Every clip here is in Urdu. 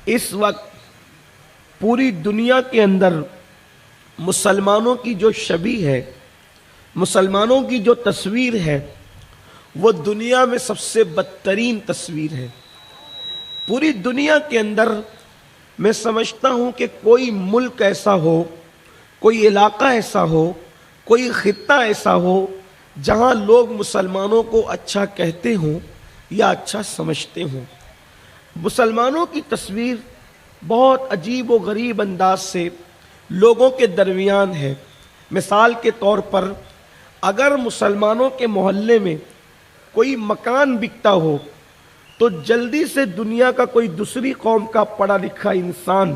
اس وقت پوری دنیا کے اندر مسلمانوں کی جو شبیہ ہے، مسلمانوں کی جو تصویر ہے، وہ دنیا میں سب سے بدترین تصویر ہے۔ پوری دنیا کے اندر میں سمجھتا ہوں کہ کوئی ملک ایسا ہو، کوئی علاقہ ایسا ہو، کوئی خطہ ایسا ہو جہاں لوگ مسلمانوں کو اچھا کہتے ہوں یا اچھا سمجھتے ہوں۔ مسلمانوں کی تصویر بہت عجیب و غریب انداز سے لوگوں کے درمیان ہے۔ مثال کے طور پر اگر مسلمانوں کے محلے میں کوئی مکان بکتا ہو تو جلدی سے دنیا کا کوئی دوسری قوم کا پڑھا لکھا انسان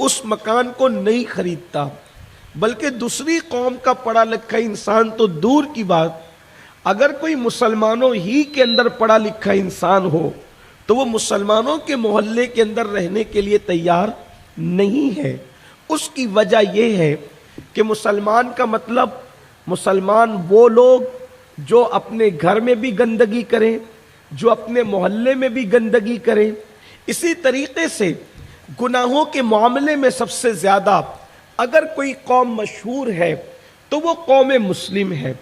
اس مکان کو نہیں خریدتا، بلکہ دوسری قوم کا پڑھا لکھا انسان تو دور کی بات، اگر کوئی مسلمانوں ہی کے اندر پڑھا لکھا انسان ہو تو وہ مسلمانوں کے محلے کے اندر رہنے کے لیے تیار نہیں ہے۔ اس کی وجہ یہ ہے کہ مسلمان کا مطلب مسلمان وہ لوگ جو اپنے گھر میں بھی گندگی کریں، جو اپنے محلے میں بھی گندگی کریں۔ اسی طریقے سے گناہوں کے معاملے میں سب سے زیادہ اگر کوئی قوم مشہور ہے تو وہ قوم مسلم ہے۔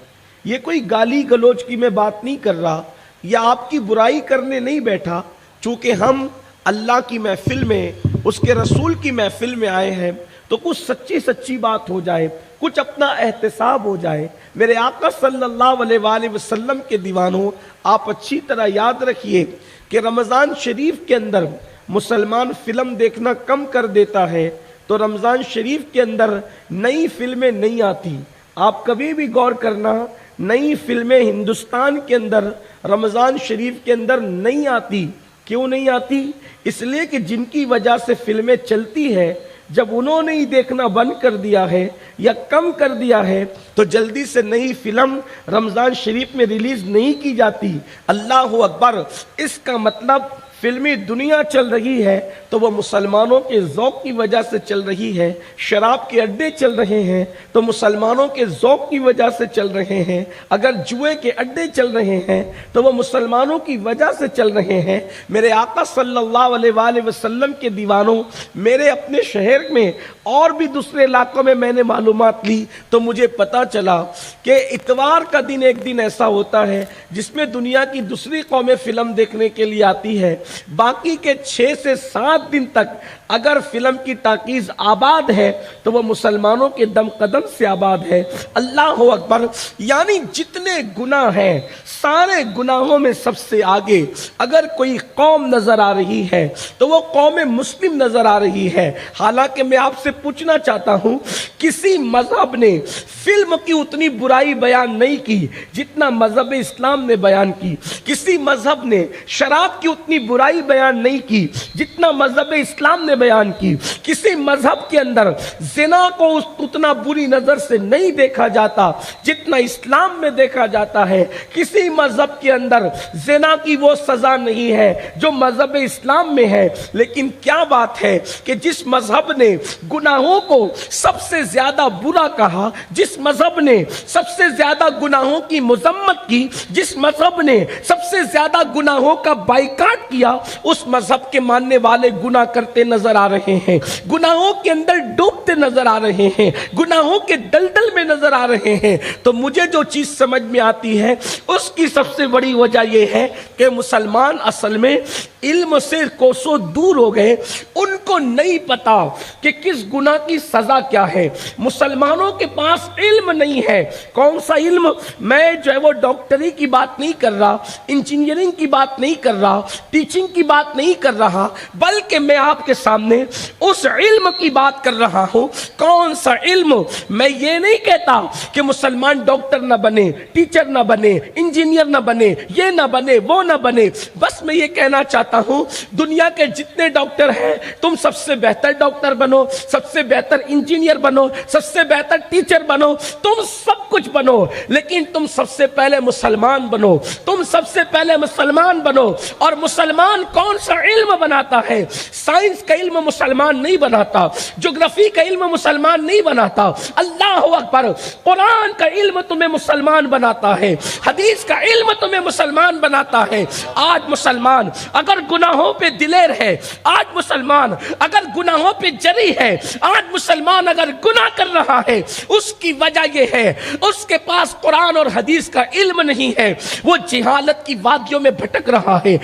یہ کوئی گالی گلوچ کی میں بات نہیں کر رہا یا آپ کی برائی کرنے نہیں بیٹھا، چونکہ ہم اللہ کی محفل میں، اس کے رسول کی محفل میں آئے ہیں تو کچھ سچی بات ہو جائے، کچھ اپنا احتساب ہو جائے۔ میرے آقا صلی اللہ علیہ وآلہ وسلم کے دیوانوں، آپ اچھی طرح یاد رکھیے کہ رمضان شریف کے اندر مسلمان فلم دیکھنا کم کر دیتا ہے تو رمضان شریف کے اندر نئی فلمیں نہیں آتی۔ آپ کبھی بھی غور کرنا، نئی فلمیں ہندوستان کے اندر رمضان شریف کے اندر نہیں آتی۔ کیوں نہیں آتی؟ اس لیے کہ جن کی وجہ سے فلمیں چلتی ہے، جب انہوں نے ہی دیکھنا بند کر دیا ہے یا کم کر دیا ہے تو جلدی سے نئی فلم رمضان شریف میں ریلیز نہیں کی جاتی۔ اللہ اکبر! اس کا مطلب فلمی دنیا چل رہی ہے تو وہ مسلمانوں کے ذوق کی وجہ سے چل رہی ہے۔ شراب کے اڈے چل رہے ہیں تو مسلمانوں کے ذوق کی وجہ سے چل رہے ہیں۔ اگر جوئے کے اڈے چل رہے ہیں تو وہ مسلمانوں کی وجہ سے چل رہے ہیں۔ میرے آقا صلی اللہ علیہ وآلہ وسلم کے دیوانوں، میرے اپنے شہر میں اور بھی دوسرے علاقوں میں نے معلومات لی تو مجھے پتا چلا کہ اتوار کا دن ایک دن ایسا ہوتا ہے جس میں دنیا کی دوسری قومیں فلم دیکھنے کے لیے آتی ہے۔ باقی کے 6 سے 7 دن تک اگر فلم کی ٹاکیز آباد ہے تو وہ مسلمانوں کے دم قدم سے آباد ہے۔ اللہ اکبر! یعنی جتنے گناہ ہیں، سارے گناہوں میں سب سے آگے اگر کوئی قوم نظر آ رہی ہے تو وہ قوم مسلم نظر آ رہی ہے۔ حالانکہ میں آپ سے پوچھنا چاہتا ہوں، کسی مذہب نے فلم کی اتنی برائی بیان نہیں کی جتنا مذہب اسلام نے بیان کی۔ کسی مذہب نے شراب کی اتنی برائی بیان نہیں کی جتنا مذہب اسلام نے بیان کی۔ کسی مذہب کے اندر زنا کو اتنا بری نظر سے نہیں دیکھا جاتا جتنا اسلام میں دیکھا جاتا ہے۔ کسی مذہب کے اندر زنا کی وہ سزا نہیں ہے جو مذہب اسلام میں ہے۔ لیکن کیا بات ہے کہ جس مذہب نے گناہوں کو سب سے زیادہ برا کہا، جس مذہب نے سب سے زیادہ گناہوں کی مذمت کی، جس مذہب نے سب سے زیادہ گناہوں کا بائیکاٹ کیا، اس مذہب کے ماننے والے گناہ کرتے نظر آ رہے ہیں، گناہوں کے اندر ڈوبتے نظر آ رہے ہیں، گناہوں کے دلدل میں نظر آ رہے ہیں۔ تو مجھے جو چیز سمجھ میں آتی ہے اس کی سب سے بڑی وجہ یہ ہے کہ مسلمان اصل میں علم سے کوسوں دور ہو گئے۔ ان کو نہیں پتا کہ کس گناہ کی سزا کیا ہے۔ مسلمانوں کے پاس علم نہیں ہے۔ کون سا علم؟ میں جو ہے وہ ڈاکٹری کی بات نہیں کر رہا، انجینئرنگ کی بات نہیں کر رہا، ٹیچنگ کی بات نہیں کر رہا، بلکہ میں آپ کے سامنے اس علم کی بات کر رہا ہوں۔ کون سا علم؟ میں یہ نہیں کہتا کہ مسلمان ڈاکٹر نہ بنے، ٹیچر نہ بنے، انجینئر نہ بنے، یہ نہ بنے، وہ نہ بنے۔ بس میں یہ کہنا چاہتا ہوں، دنیا کے جتنے ڈاکٹر ہیں تم سب سے بہتر ڈاکٹر بنو، سب سے بہتر انجینئر بنو، سب سے بہتر ٹیچر بنو، تم سب کچھ بنو، لیکن تم سب سے پہلے مسلمان بنو۔ تم سب سے پہلے مسلمان بنو۔ اور مسلمان کون سا علم بناتا ہے؟ سائنس کا علم مسلمان نہیں بناتا، جغرافی کا علم مسلمان نہیں بناتا۔ اللہ اکبر! قرآن کا علم تمہیں مسلمان بناتا ہے، حدیث کا علم تمہیں مسلمان بناتا ہے۔ آج مسلمان اگر گناہوں پہ دلیر ہے، آج مسلمان اگر گناہوں پہ جری ہے، آج مسلمان اگر گناہ کر رہا ہے، اس کی وجہ یہ ہے اس کے پاس قرآن اور حدیث کا علم نہیں ہے، وہ جہالت کی وادیوں میں بھٹک رہا ہے،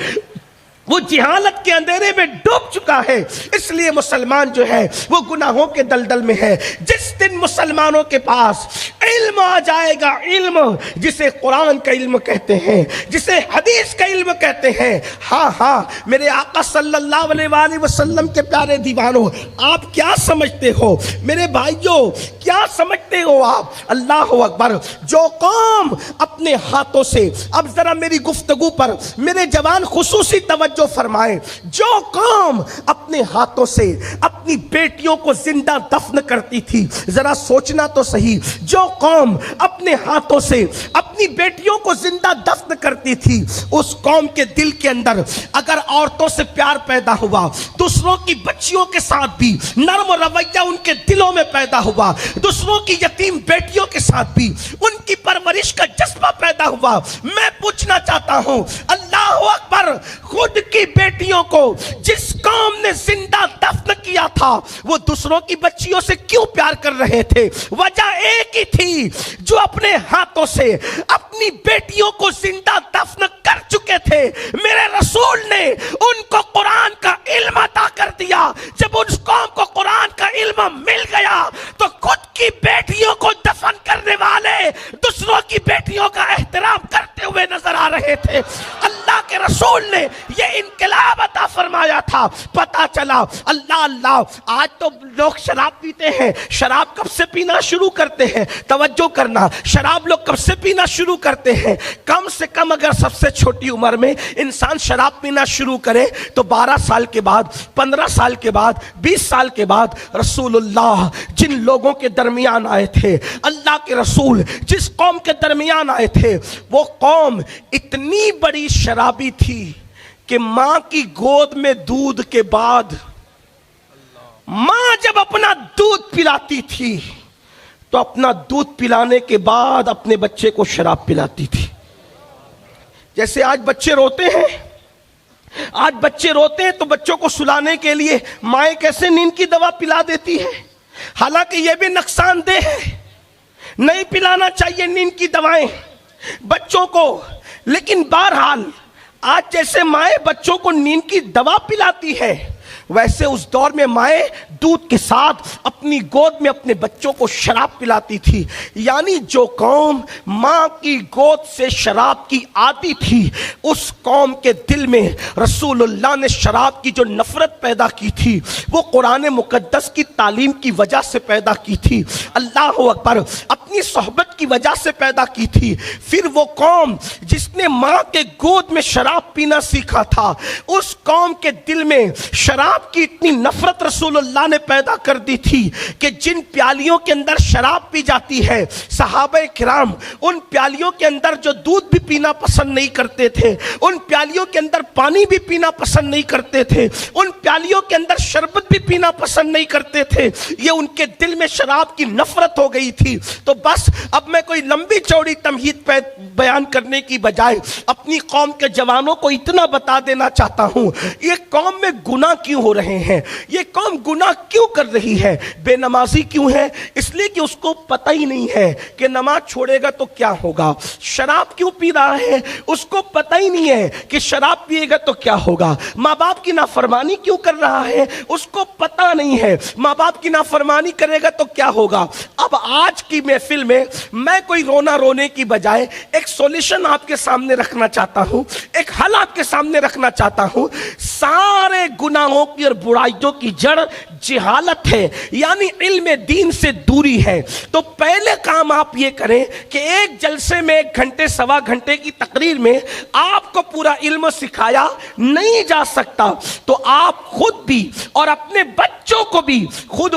وہ جہالت کے اندھیرے میں ڈوب چکا ہے۔ اس لیے مسلمان جو ہے وہ گناہوں کے دلدل میں ہے۔ جس دن مسلمانوں کے پاس علم آ جائے گا، علم جسے قرآن کا علم کہتے ہیں، جسے حدیث کا علم کہتے ہیں، ہاں ہاں میرے آقا صلی اللہ علیہ وآلہ وسلم کے پیارے دیوانوں، آپ کیا سمجھتے ہو میرے بھائیوں، کیا سمجھتے ہو آپ؟ اللہ اکبر۔ جو قوم اپنے ہاتھوں سے، اب ذرا میری گفتگو پر میرے جوان خصوصی توجہ فرمائے، جو قوم اپنے ہاتھوں سے اپنی بیٹیوں کو زندہ دفن کرتی تھی، ذرا سوچنا تو صحیح، جو قوم اپنے ہاتھوں سے اپنی بیٹیوں کو زندہ دفن کرتی تھی، اس قوم کے دل کے اندر اگر عورتوں سے پیار پیدا ہوا، دوسروں کی بچیوں کے ساتھ بھی نرم رویہ ان کے دلوں میں پیدا ہوا، دوسروں کی یتیم بیٹیوں کے ساتھ بھی ان کی پرورش کا جذبہ پیدا ہوا، میں پوچھنا چاہتا ہوں، اللہ اکبر، خود کی بیٹیوں کو جس قوم نے زندہ دفن کیا تھا وہ دوسروں کی بچیوں سے کیوں پیار کر رہے تھے؟ وجہ ایک ہی تھی، جو اپنے ہاتھوں سے اپنی بیٹیوں کو زندہ دفن کر چکے تھے، میرے رسول نے ان کو قرآن کا علم عطا کر دیا۔ جب اس قوم کو قرآن کا علم مل گیا تو خود کی بیٹیوں کو دفن کرنے والے دوسروں کی بیٹیوں کا احترام کرتے ہوئے نظر آ رہے تھے۔ اللہ کے رسول نے یہ انقلاب عطا فرمایا تھا۔ پتا چلا اللہ اللہ، آج تو لوگ شراب پیتے ہیں، شراب کب سے پینا شروع کرتے ہیں؟ توجہ کرنا، شراب لوگ کب سے پینا شروع کرتے ہیں؟ کم سے کم اگر سب سے چھوٹی عمر میں انسان شراب پینا شروع کرے تو 12 سال کے بعد، 15 سال کے بعد، 20 سال کے بعد۔ رسول اللہ جن لوگوں کے درمیان آئے تھے، اللہ کے رسول جس قوم کے درمیان آئے تھے، وہ قوم اتنی بڑی شرابی تھی کہ ماں کی گود میں دودھ کے بعد، ماں جب اپنا دودھ پلاتی تھی تو اپنا دودھ پلانے کے بعد اپنے بچے کو شراب پلاتی تھی۔ جیسے آج بچے روتے ہیں، آج بچے روتے ہیں تو بچوں کو سلانے کے لیے مائیں کیسے نیند کی دوا پلا دیتی ہے، حالانکہ یہ بھی نقصان دہ ہے، نہیں پلانا چاہیے نیند کی دوائیں بچوں کو۔ لیکن بہرحال آج جیسے مائیں بچوں کو نیند کی دوا پلاتی ہے، ویسے اس دور میں مائیں دودھ کے ساتھ اپنی گود میں اپنے بچوں کو شراب پلاتی تھی۔ یعنی جو قوم ماں کی گود سے شراب کی عادی تھی، اس قوم کے دل میں رسول اللہ نے شراب کی جو نفرت پیدا کی تھی وہ قرآن مقدس کی تعلیم کی وجہ سے پیدا کی تھی، اللہ اکبر، اپنی صحبت کی وجہ سے پیدا کی تھی۔ پھر وہ قوم جس نے ماں کے گود میں شراب پینا سیکھا تھا، اس قوم کے دل میں شراب کی اتنی نفرت رسول اللہ نے پیدا کر دی تھی کہ جن پیالیوں کے اندر شراب پی جاتی ہے، صحابہ کرام ان پیالیوں کے اندر جو دودھ بھی پینا پسند نہیں کرتے تھے، ان پیالیوں کے اندر پانی بھی پینا پسند نہیں کرتے تھے، ان پیالیوں کے اندر شربت بھی پینا پسند نہیں کرتے تھے۔ یہ ان کے دل میں شراب کی نفرت ہو گئی تھی۔ تو بس اب میں کوئی لمبی چوڑی تمہید بیان کرنے کی بجائے اپنی قوم کے جوانوں کو اتنا بتا دینا چاہتا ہوں، یہ قوم میں گناہ کیوں ہو رہے ہیں، یہ قوم گناہ کیوں کر رہی ہے، بے نمازی کیوں ہے؟ اس لیے کہ اس کو پتہ ہی نہیں ہے کہ نماز چھوڑے گا تو کیا ہوگا۔ شراب کیوں پی رہا ہے؟ اس کو پتہ ہی نہیں ہے کہ شراب پیے گا تو کیا ہوگا۔ ماں باپ کی نافرمانی کیوں کر رہا ہے؟ اس کو پتہ نہیں ہے ماں باپ کی نافرمانی کرے گا تو کیا ہوگا۔ اب آج کی محفل میں میں کوئی رونے کی بجائے ایک سولوشن آپ کے سامنے رکھنا چاہتا ہوں، ایک حل آپ کے سامنے رکھنا چاہتا ہوں۔ سارے گناہوں کی اور برائیوں کی جڑ جہالت ہے، یعنی علم دین سے دوری ہے۔ تو پہلے کام آپ یہ کریں کہ ایک جلسے میں 1 گھنٹے سوا گھنٹے کی تقریر میں آپ کو پورا علم سکھایا نہیں جا سکتا، تو آپ خود بھی اور اپنے بچوں کو بھی خود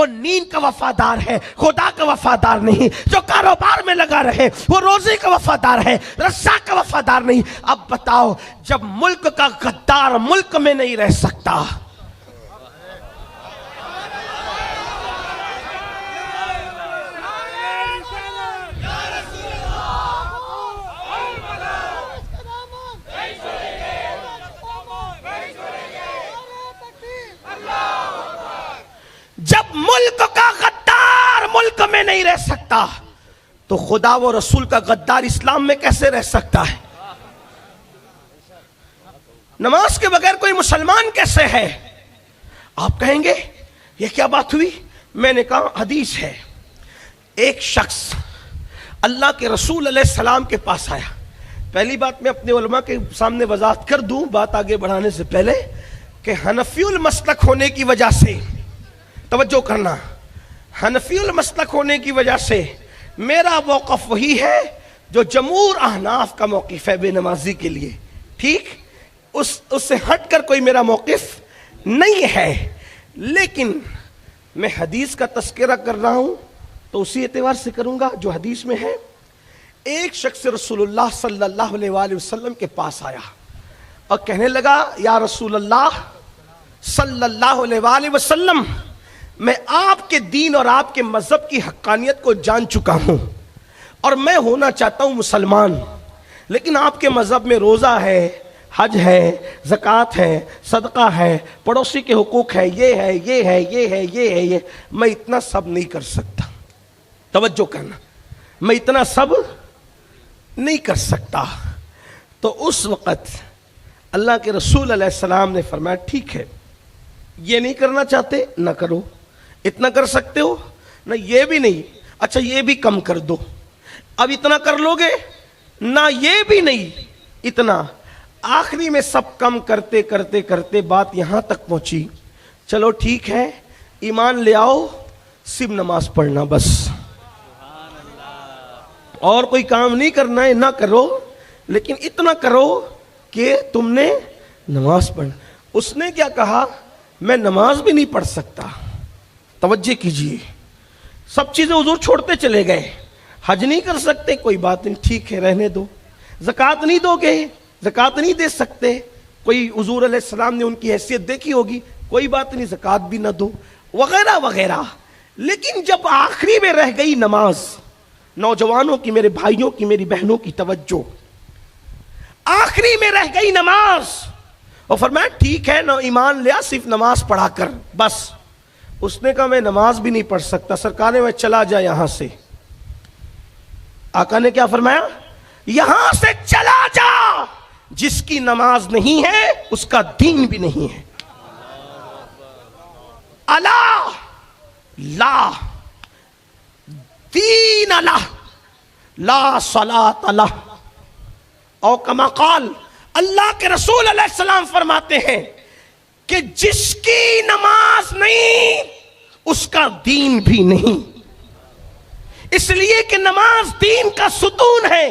وہ نیند کا وفادار ہے، خدا کا وفادار نہیں۔ جو کاروبار میں لگا رہے وہ روزی کا وفادار ہے، رزاق کا وفادار نہیں۔ اب بتاؤ، جب ملک کا غدار ملک میں نہیں رہ سکتا، جب ملک کا غدار ملک میں نہیں رہ سکتا تو خدا و رسول کا غدار اسلام میں کیسے رہ سکتا ہے؟ نماز کے بغیر کوئی مسلمان کیسے ہے؟ آپ کہیں گے یہ کیا بات ہوئی؟ میں نے کہا حدیث ہے، ایک شخص اللہ کے رسول علیہ السلام کے پاس آیا۔ پہلی بات میں اپنے علماء کے سامنے وضاحت کر دوں بات آگے بڑھانے سے پہلے کہ حنفی المسلک ہونے کی وجہ سے، توجہ کرنا، حنفی المسلک ہونے کی وجہ سے میرا موقف وہی ہے جو جمہور احناف کا موقف ہے بے نمازی کے لیے، ٹھیک؟ اس سے ہٹ کر کوئی میرا موقف نہیں ہے، لیکن میں حدیث کا تذکرہ کر رہا ہوں تو اسی اعتبار سے کروں گا جو حدیث میں ہے۔ ایک شخص رسول اللہ صلی اللہ علیہ وآلہ وسلم کے پاس آیا اور کہنے لگا، یا رسول اللہ صلی اللہ علیہ وآلہ وسلم، میں آپ کے دین اور آپ کے مذہب کی حقانیت کو جان چکا ہوں اور میں ہونا چاہتا ہوں مسلمان، لیکن آپ کے مذہب میں روزہ ہے، حج ہے، زکوٰۃ ہے، صدقہ ہے، پڑوسی کے حقوق ہے، یہ ہے، یہ ہے، یہ ہے، یہ ہے، یہ میں اتنا سب نہیں کر سکتا۔ توجہ کرنا، میں اتنا سب نہیں کر سکتا۔ تو اس وقت اللہ کے رسول علیہ السلام نے فرمایا، ٹھیک ہے، یہ نہیں کرنا چاہتے نہ کرو، اتنا کر سکتے ہو نہ، یہ بھی نہیں، اچھا یہ بھی کم کر دو، اب اتنا کر لو گے نہ، یہ بھی نہیں، اتنا۔ آخری میں سب کم کرتے کرتے کرتے بات یہاں تک پہنچی، چلو ٹھیک ہے، ایمان لے آؤ، صرف نماز پڑھنا بس، اور کوئی کام نہیں کرنا ہے، نہ کرو، لیکن اتنا کرو کہ تم نے نماز پڑھنا۔ اس نے کیا کہا؟ میں نماز بھی نہیں پڑھ سکتا۔ توجہ کیجئے، سب چیزیں حضور چھوڑتے چلے گئے، حج نہیں کر سکتے، کوئی بات نہیں، ٹھیک ہے رہنے دو، زکوٰۃ نہیں دو گے، زکوٰۃ نہیں دے سکتے، کوئی حضور علیہ السلام نے ان کی حیثیت دیکھی ہوگی، کوئی بات نہیں، زکوٰۃ بھی نہ دو، وغیرہ وغیرہ۔ لیکن جب آخری میں رہ گئی نماز، نوجوانوں کی، میرے بھائیوں کی، میری بہنوں کی توجہ، آخری میں رہ گئی نماز، اور فرمایا ٹھیک ہے، نہ ایمان لیا، صرف نماز پڑھا کر بس۔ اس نے کہا میں نماز بھی نہیں پڑھ سکتا، سرکار نے میں چلا جا یہاں سے۔ آقا نے کیا فرمایا؟ یہاں سے چلا جا، جس کی نماز نہیں ہے اس کا دین بھی نہیں ہے۔ الا لا دین لہ لا صلاۃ لہ، او کما قال، اللہ کے رسول علیہ السلام فرماتے ہیں کہ جس کی نماز نہیں اس کا دین بھی نہیں، اس لیے کہ نماز دین کا ستون ہے۔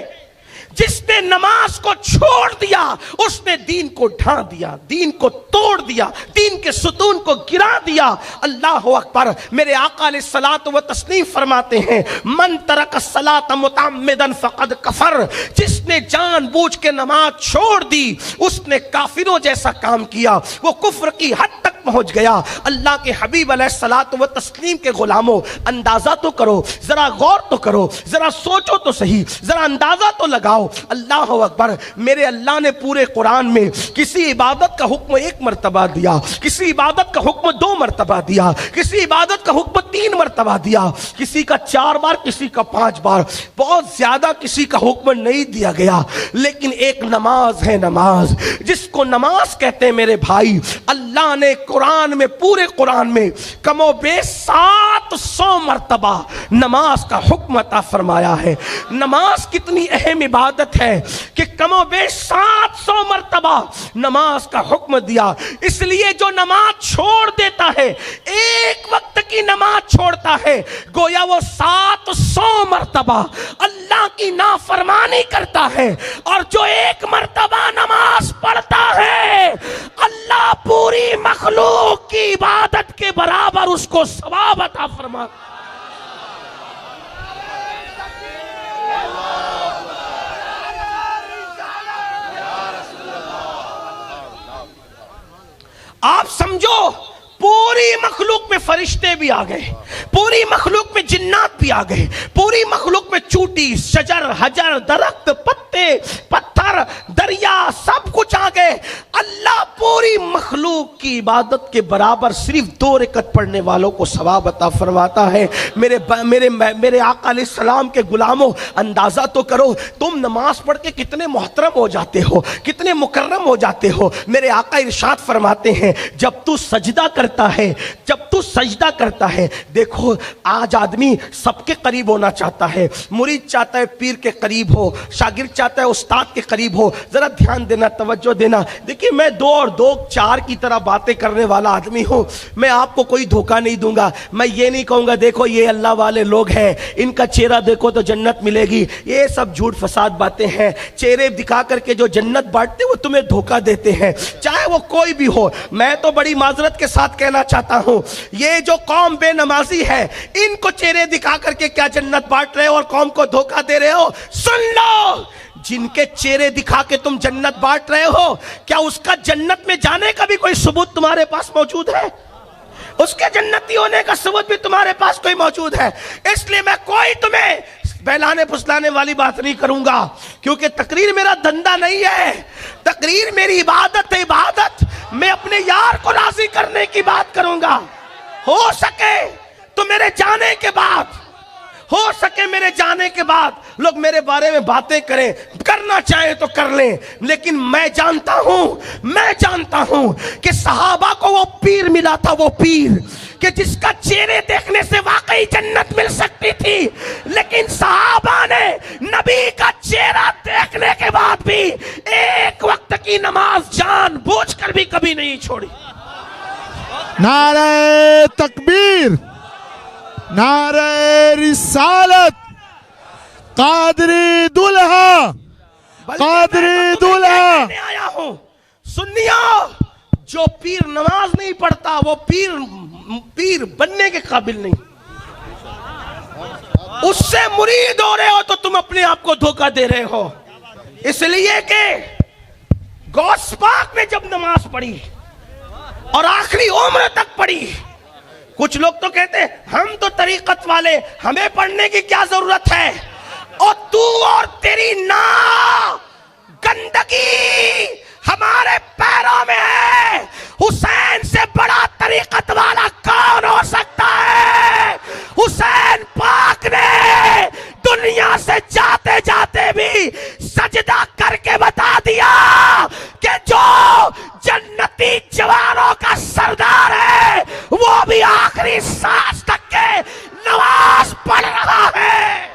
جس نے نماز کو چھوڑ دیا اس نے دین کو ڈھا دیا، دین کو توڑ دیا، دین کے ستون کو گرا دیا۔ اللہ اکبر۔ میرے آقا علیہ الصلوۃ والتسلیم فرماتے ہیں، من ترک الصلاۃ متعمدا فقد کفر، جس نے جان بوجھ کے نماز چھوڑ دی اس نے کافروں جیسا کام کیا، وہ کفر کی حد تک پہنچ گیا۔ اللہ کے حبیب علیہ الصلوۃ والتسلیم کے غلاموں، اندازہ تو کرو، ذرا غور تو کرو، ذرا سوچو تو صحیح، ذرا اندازہ تو لگاؤ۔ اللہ اکبر۔ میرے اللہ نے پورے قرآن میں کسی عبادت کا حکم 1 مرتبہ دیا، کسی عبادت کا حکم 2 مرتبہ دیا، کسی عبادت کا حکم 3 مرتبہ دیا، کسی کا 4 بار، کسی کا 5 بار، بہت زیادہ کسی کا حکم نہیں دیا گیا۔ لیکن ایک نماز ہے، نماز جس کو نماز کہتے ہیں میرے بھائی، اللہ نے قرآن میں، پورے قرآن میں کم و بیش 700 مرتبہ نماز کا حکم عطا فرمایا ہے۔ نماز کتنی اہم عبادت ہے کہ کم و بیش 700 مرتبہ نماز کا حکم دیا۔ اس لیے جو نماز چھوڑ دیتا ہے، ایک وقت کی نماز چھوڑتا ہے گویا وہ 700 مرتبہ اللہ کی نافرمانی کرتا ہے، اور جو 1 مرتبہ نماز پڑھتا ہے اللہ پوری مخلوق کی عبادت کے برابر اس کو ثواب عطا فرماتا ہے۔ آپ سمجھو پوری مخلوق میں فرشتے بھی آ گئے، پوری مخلوق میں جنات بھی آ گئے، پوری مخلوق میں چوٹی، شجر، حجر، درخت، پتے، پتھر، دریا، سب کچھ آ گئے۔ اللہ پوری مخلوق کی عبادت کے برابر صرف 2 رکعت پڑھنے والوں کو ثواب عطا فرماتا ہے۔ میرے آقا علیہ السلام کے غلاموں، اندازہ تو کرو تم نماز پڑھ کے کتنے محترم ہو جاتے ہو، کتنے مکرم ہو جاتے ہو۔ میرے آقا ارشاد فرماتے ہیں جب تو سجدہ کرتا ہے، دیکھو آج آدمی سب کے قریب ہونا چاہتا ہے، مرید چاہتا ہے پیر کے قریب ہو، شاگرد چاہتا ہے استاد کے قریب ہو۔ ذرا دھیان دینا، توجہ دینا۔ دیکھیے میں 2 اور 2 4 کی طرح باتیں کرنے والا آدمی ہوں، میں آپ کو کوئی دھوکہ نہیں دوں گا۔ میں یہ نہیں کہوں گا دیکھو یہ اللہ والے لوگ ہیں، ان کا چہرہ دیکھو تو جنت ملے گی، یہ سب جھوٹ فساد باتیں ہیں۔ چہرے دکھا کر کے جو جنت بانٹتے وہ تمہیں دھوکہ دیتے ہیں، چاہے وہ کوئی بھی ہو۔ میں تو بڑی معذرت کے ساتھ کہنا چاہتا ہوں یہ جو قوم بے نمازی ہے ان کو چہرے دکھا کر کے کیا جنت بانٹ رہے ہو اور قوم کو دھوکہ دے رہے ہو؟ سن لو، جن کے چہرے دکھا کے تم جنت بانٹ رہے ہو کیا اس کا جنت میں جانے کا بھی کوئی ثبوت تمہارے پاس موجود ہے؟ اس کے جنتی ہونے کا ثبوت بھی تمہارے پاس کوئی موجود ہے؟ اس لیے میں کوئی تمہیں بہلانے پھسلانے والی بات نہیں کروں گا، کیونکہ تقریر میرا دھندا نہیں ہے، تقریر میری عبادت ہے۔ عبادت میں اپنے یار کو راضی کرنے کی بات کروں گا۔ ہو سکے تو میرے جانے کے بعد لوگ میرے بارے میں باتیں کریں، کرنا چاہیں تو کر لیں، لیکن میں جانتا ہوں کہ صحابہ کو وہ پیر ملا تھا، وہ پیر کہ جس کا چہرے دیکھنے سے واقعی جنت مل سکتی تھی، لیکن صحابہ نے نبی کا چہرہ دیکھنے کے بعد بھی 1 وقت کی نماز جان بوجھ کر بھی کبھی نہیں چھوڑی۔ نعرہ تکبیر، نعرہ رسالت، قادری دلہا، قادری دلہا۔ میں آیا ہوں سنیو، جو پیر نماز نہیں پڑھتا وہ پیر بننے کے قابل نہیں، اس سے مرید ہو رہے ہو تو تم اپنے آپ کو دھوکہ دے رہے ہو۔ اس لیے کہ غوث پاک نے جب نماز پڑھی اور آخری عمر تک پڑھی، کچھ لوگ تو کہتے ہیں ہم تو طریقت والے، ہمیں پڑھنے کی کیا ضرورت ہے، اور تو اور تیری نا گندگی ہمارے پیروں میں ہے۔ حسین سے بڑا طریقت والا کون ہو سکتا ہے؟ حسین پاک نے دنیا سے جاتے جاتے بھی سجدہ کر کے بتا دیا کہ جو جنتی جوانوں کا سردار ہے وہ بھی آخری سانس تک کے نماز پڑھ رہا ہے۔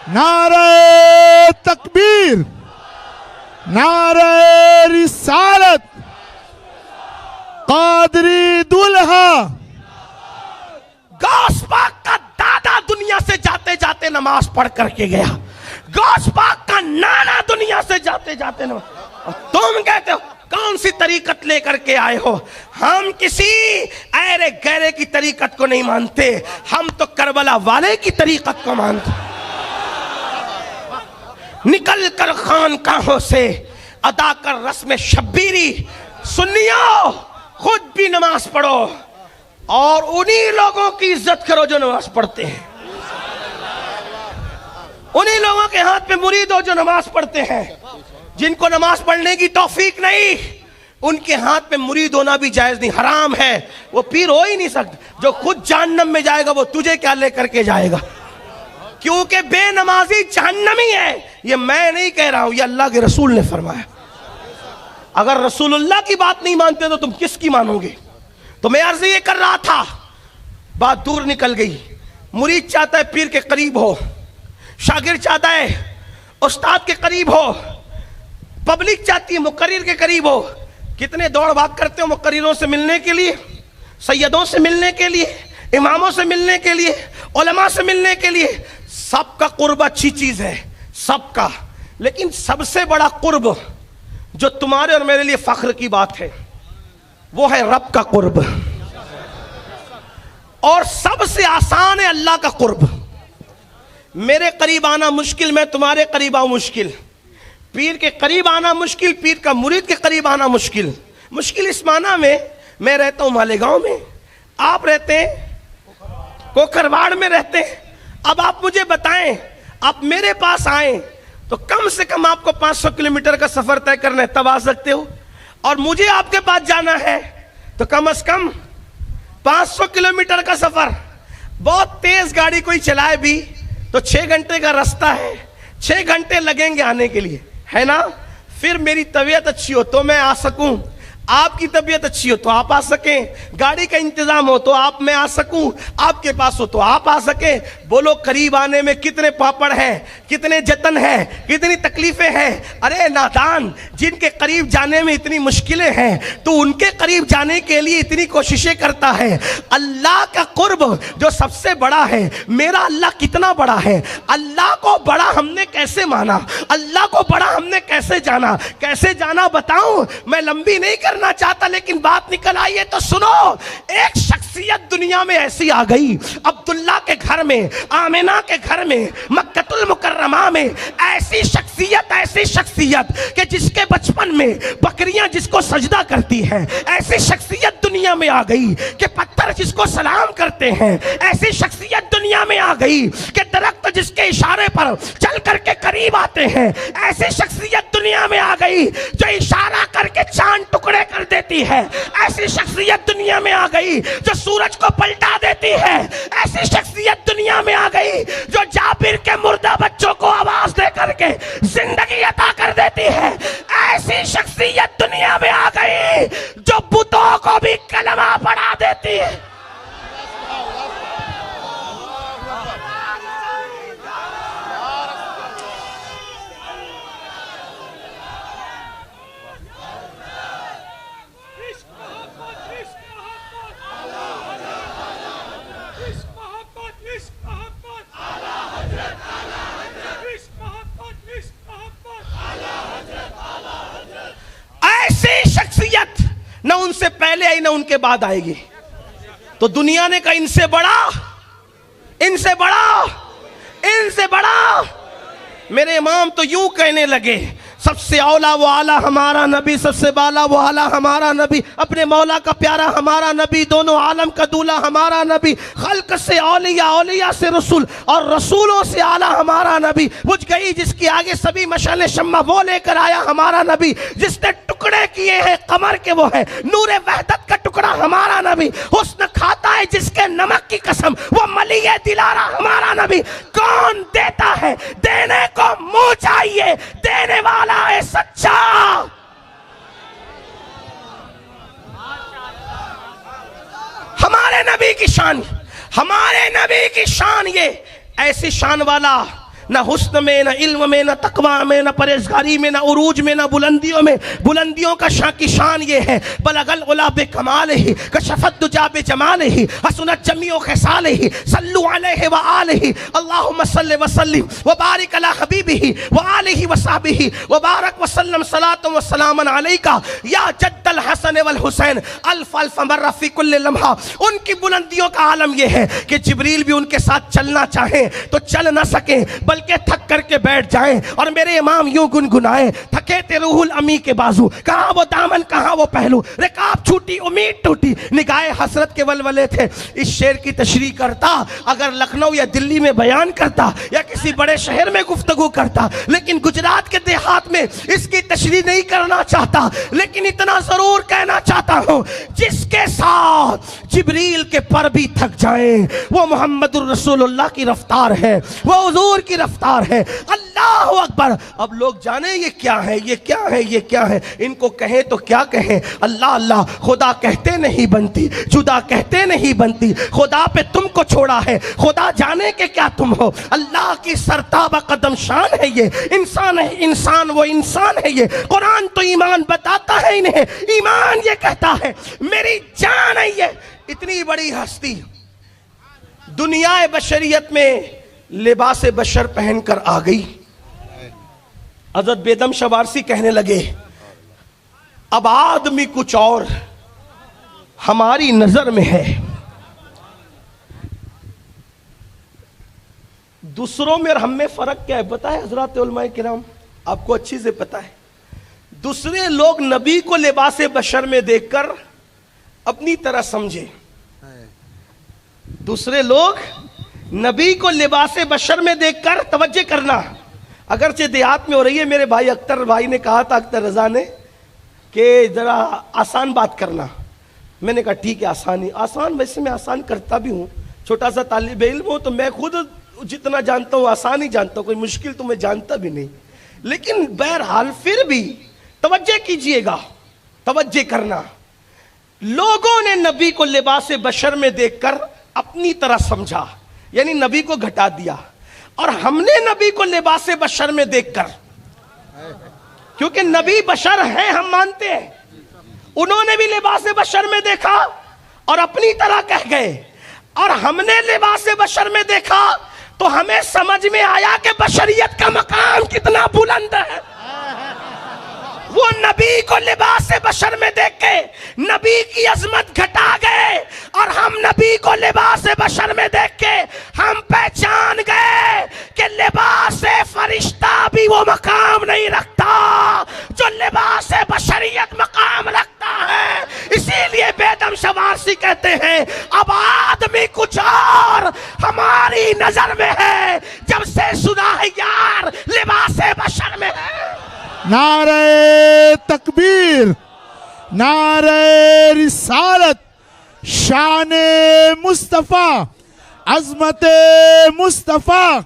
نعرہ تکبیر، نعرہ رسالت، قادری دلہا۔ غوث پاک کا دادا دنیا سے جاتے جاتے نماز پڑھ کر کے گیا، غوث پاک کا نانا دنیا سے جاتے جاتے نماز، تم کہتے ہو کون سی طریقت لے کر کے آئے ہو؟ ہم کسی ایرے گہرے کی طریقت کو نہیں مانتے، ہم تو کربلا والے کی طریقت کو مانتے۔ نکل کر خانقاہوں سے ادا کر رسم شبیری، سنیو خود بھی نماز پڑھو اور انہی لوگوں کی عزت کرو جو نماز پڑھتے ہیں، انہی لوگوں کے ہاتھ میں مرید ہو جو نماز پڑھتے ہیں۔ جن کو نماز پڑھنے کی توفیق نہیں ان کے ہاتھ میں مرید ہونا بھی جائز نہیں، حرام ہے، وہ پیر ہو ہی نہیں سکتا۔ جو خود جہنم میں جائے گا وہ تجھے کیا لے کر کے جائے گا؟ کیونکہ بے نمازی جہنمی ہے۔ یہ میں نہیں کہہ رہا ہوں، یہ اللہ کے رسول نے فرمایا۔ اگر رسول اللہ کی بات نہیں مانتے تو تم کس کی مانو گے؟ تو میں عرض یہ کر رہا تھا، بات دور نکل گئی۔ مرید چاہتا ہے پیر کے قریب ہو، شاگرد چاہتا ہے استاد کے قریب ہو، پبلک چاہتی ہے مقرر کے قریب ہو۔ کتنے دوڑ بھاگ کرتے ہو مقرروں سے ملنے کے لیے، سیدوں سے ملنے کے لیے، اماموں سے ملنے کے لیے، علماء سے ملنے کے لیے، سب کا قرب اچھی چیز ہے، سب کا، لیکن سب سے بڑا قرب جو تمہارے اور میرے لیے فخر کی بات ہے وہ ہے رب کا قرب، اور سب سے آسان ہے اللہ کا قرب۔ میرے قریب آنا مشکل، میں تمہارے قریب آؤں مشکل، پیر کے قریب آنا مشکل، پیر کا مرید کے قریب آنا مشکل۔ مشکل اس معنی میں رہتا ہوں مالیگاؤں میں، آپ رہتے ہیں کوکھرواڑ میں رہتے ہیں۔ اب آپ مجھے بتائیں، آپ میرے پاس آئیں تو کم سے کم آپ کو 500 کلومیٹر کا سفر طے کرنا ہے، تب آ سکتے ہو، اور مجھے آپ کے پاس جانا ہے تو کم از کم 500 کلومیٹر کا سفر، بہت تیز گاڑی کوئی چلائے بھی تو 6 گھنٹے کا راستہ ہے، 6 گھنٹے لگیں گے آنے کے لیے، ہے نا؟ پھر میری طبیعت اچھی ہو تو میں آ سکوں، آپ کی طبیعت اچھی ہو تو آپ آ سکیں، گاڑی کا انتظام ہو تو میں آ سکوں، آپ کے پاس ہو تو آپ آ سکیں۔ بولو قریب آنے میں کتنے پاپڑ ہیں، کتنے جتن ہیں، کتنی تکلیفیں ہیں۔ ارے نادان، جن کے قریب جانے میں اتنی مشکلیں ہیں تو ان کے قریب جانے کے لیے اتنی کوششیں کرتا ہے۔ اللہ کا قرب جو سب سے بڑا ہے، میرا اللہ کتنا بڑا ہے، اللہ کو بڑا ہم نے کیسے مانا، اللہ کو بڑا ہم نے کیسے جانا بتاؤں؟ میں لمبی نہیں کرنا چاہتا لیکن بات نکل آئی ہے تو سنو۔ ایک شخصیت دنیا میں ایسی آ گئی، عبداللہ کے گھر میں، آمنہ کے گھر میں، مکہ المکرمہ میں، ایسی شخصیت کہ جس کے بچپن میں بکریاں جس کو سجدہ کرتی ہیں، ایسی شخصیت دنیا میں آ گئی کہ پتھر جس کو سلام کرتے ہیں، ایسی شخصیت دنیا میں آ گئی کہ درخت جس کے اشارے پر چل کر کے قریب آتے ہیں، ایسی شخصیت دنیا میں آ گئی جو اشارہ کر کے چاند ٹکڑے کر دیتی ہے، ایسی شخصیت دنیا میں آ گئی جو سورج کو پلٹا دیتی ہے، ایسی شخصیت دنیا میں آ گئی جو جابر کے مردہ بچوں کو آواز دے کر کے زندگی عطا کر دیتی ہے، ایسی شخصیت دنیا میں آ گئی جو بتوں کو بھی کلمہ پڑھا دیتی ہے۔ ایسی شخصیت نہ ان سے پہلے آئی نہ ان کے بعد آئے گی، تو دنیا نے کہا ان سے بڑا۔ میرے امام تو یوں کہنے لگے، سب سے اولا وہ اعلیٰ ہمارا نبی، سب سے بالا وہ اعلیٰ ہمارا نبی، اپنے مولا کا پیارا ہمارا نبی، دونوں عالم کا دولہ ہمارا نبی، خلق سے اولیاء، اولیاء سے رسول، اور رسولوں سے اعلیٰ ہمارا نبی، بجھ گئی جس کے آگے سبھی مشعل شمع وہ لے کر آیا ہمارا نبی، جس نے ٹکڑے کیے ہیں قمر کے وہ ہے نور وحدت کا ٹکڑا ہمارا نبی، حسن کھاتا ہے جس کے نمک کی قسم وہ ملی دلارا ہمارا نبی۔ کون دیتا ہے؟ دینے کو منہ چاہیے، دینے والا ہے سچا۔ ہمارے نبی کی شان یہ، ایسی شان والا نہ حسن میں، نہ علم میں، نہ تقوی میں، نہ پرہیزگاری میں، نہ عروج میں، نہ بلندیوں میں۔ بلندیوں کا کی شان یہ ہے، بلغ العلا بکمالہ، کشفت الدجی بجمالہ، حسنت جمیع خصالہ، صلوا علیہ وآلہ، اللہم صل وسلم وبارک علی حبیبہ وآلہ وصحبہ وبارک وسلم صلاۃ وسلام علیک یا جد الحسن والحسین الف الف مرہ فی کل لمحہ۔ ان کی بلندیوں کا عالم یہ ہے کہ جبریل بھی ان کے ساتھ چلنا چاہیں تو چل نہ سکیں، بلکہ تھک کر کے بیٹھ جائیں، اور میرے امام یوں گنگنائیں، تھکے تھے روح الامی کے بازو، کہاں وہ دامن کہاں وہ پہلو، رکاب چھوٹی امید ٹوٹی، نگاہ حسرت کے ولولے تھے۔ اس شعر کی تشریح کرتا اگر لکھنؤ یا دلی میں بیان کرتا یا کسی بڑے شہر میں گفتگو کرتا، لیکن گجرات کے دیہات میں اس کی تشریح نہیں کرنا چاہتا، لیکن اتنا ضرور کہنا چاہتا ہوں، جس کے ساتھ جبریل کے پر بھی تھک جائیں وہ محمد الرسول اللہ کی رفتار ہے، وہ حضور کی رفتار ہے۔ اللہ اکبر۔ اب لوگ جانے یہ کیا ہے، یہ کیا ہے، یہ کیا ہے، ان کو کہیں تو کیا کہیں۔ اللہ اللہ، خدا کہتے نہیں بنتی، جدا کہتے نہیں بنتی، خدا پہ تم کو چھوڑا ہے، خدا جانے کے کیا تم ہو۔ اللہ کی سرتابہ قدم شان ہے یہ، انسان ہے انسان، وہ انسان ہے یہ۔ قرآن تو ایمان بتاتا ہے انہیں، ایمان یہ کہتا ہے میری جان ہے یہ۔ اتنی بڑی ہستی دنیا بشریت میں لباس بشر پہن کر آ گئی. حضرت بیدم شوارسی کہنے لگے اب آدمی کچھ اور ہماری نظر میں ہے. دوسروں میں اور ہم میں فرق کیا ہے پتہ ہے حضرات علماء کرام؟ آپ کو اچھی سے پتہ ہے. دوسرے لوگ نبی کو لباس بشر میں دیکھ کر اپنی طرح سمجھے. دوسرے لوگ نبی کو لباس بشر میں دیکھ کر توجہ کرنا. اگرچہ دیہات میں ہو رہی ہے. میرے بھائی اختر بھائی نے کہا تھا، اختر رضا نے، کہ ذرا آسان بات کرنا. میں نے کہا ٹھیک ہے آسان ویسے میں آسان کرتا بھی ہوں. چھوٹا سا طالب علم ہوں تو میں خود جتنا جانتا ہوں آسان ہی جانتا ہوں، کوئی مشکل تو میں جانتا بھی نہیں. لیکن بہرحال پھر بھی توجہ کیجئے گا، توجہ کرنا. لوگوں نے نبی کو لباس بشر میں دیکھ کر اپنی طرح سمجھا، یعنی نبی کو گھٹا دیا. اور ہم نے نبی کو لباس بشر میں دیکھ کر، کیونکہ نبی بشر ہیں ہم مانتے ہیں، انہوں نے بھی لباس بشر میں دیکھا اور اپنی طرح کہہ گئے. اور ہم نے لباس بشر میں دیکھا تو ہمیں سمجھ میں آیا کہ بشریت کا مقام کتنا بلند ہے. وہ نبی کو لباس بشر میں دیکھ کے نبی کی عظمت گھٹا گئے، اور ہم نبی کو لباس بشر میں دیکھ کے ہم پہچان گئے کہ لباس فرشتہ بھی وہ مقام نہیں رکھتا جو لباس بشریت مقام رکھتا ہے. اسی لیے بیدم شوارسی کہتے ہیں اب آدمی کچھ اور ہماری نظر میں ہے جب سے سنا ہے یار لباس بشر میں ہے. نعرہ تکبیر، نعرہ رسالت، شان مصطفیٰ، عظمت مصطفیٰ.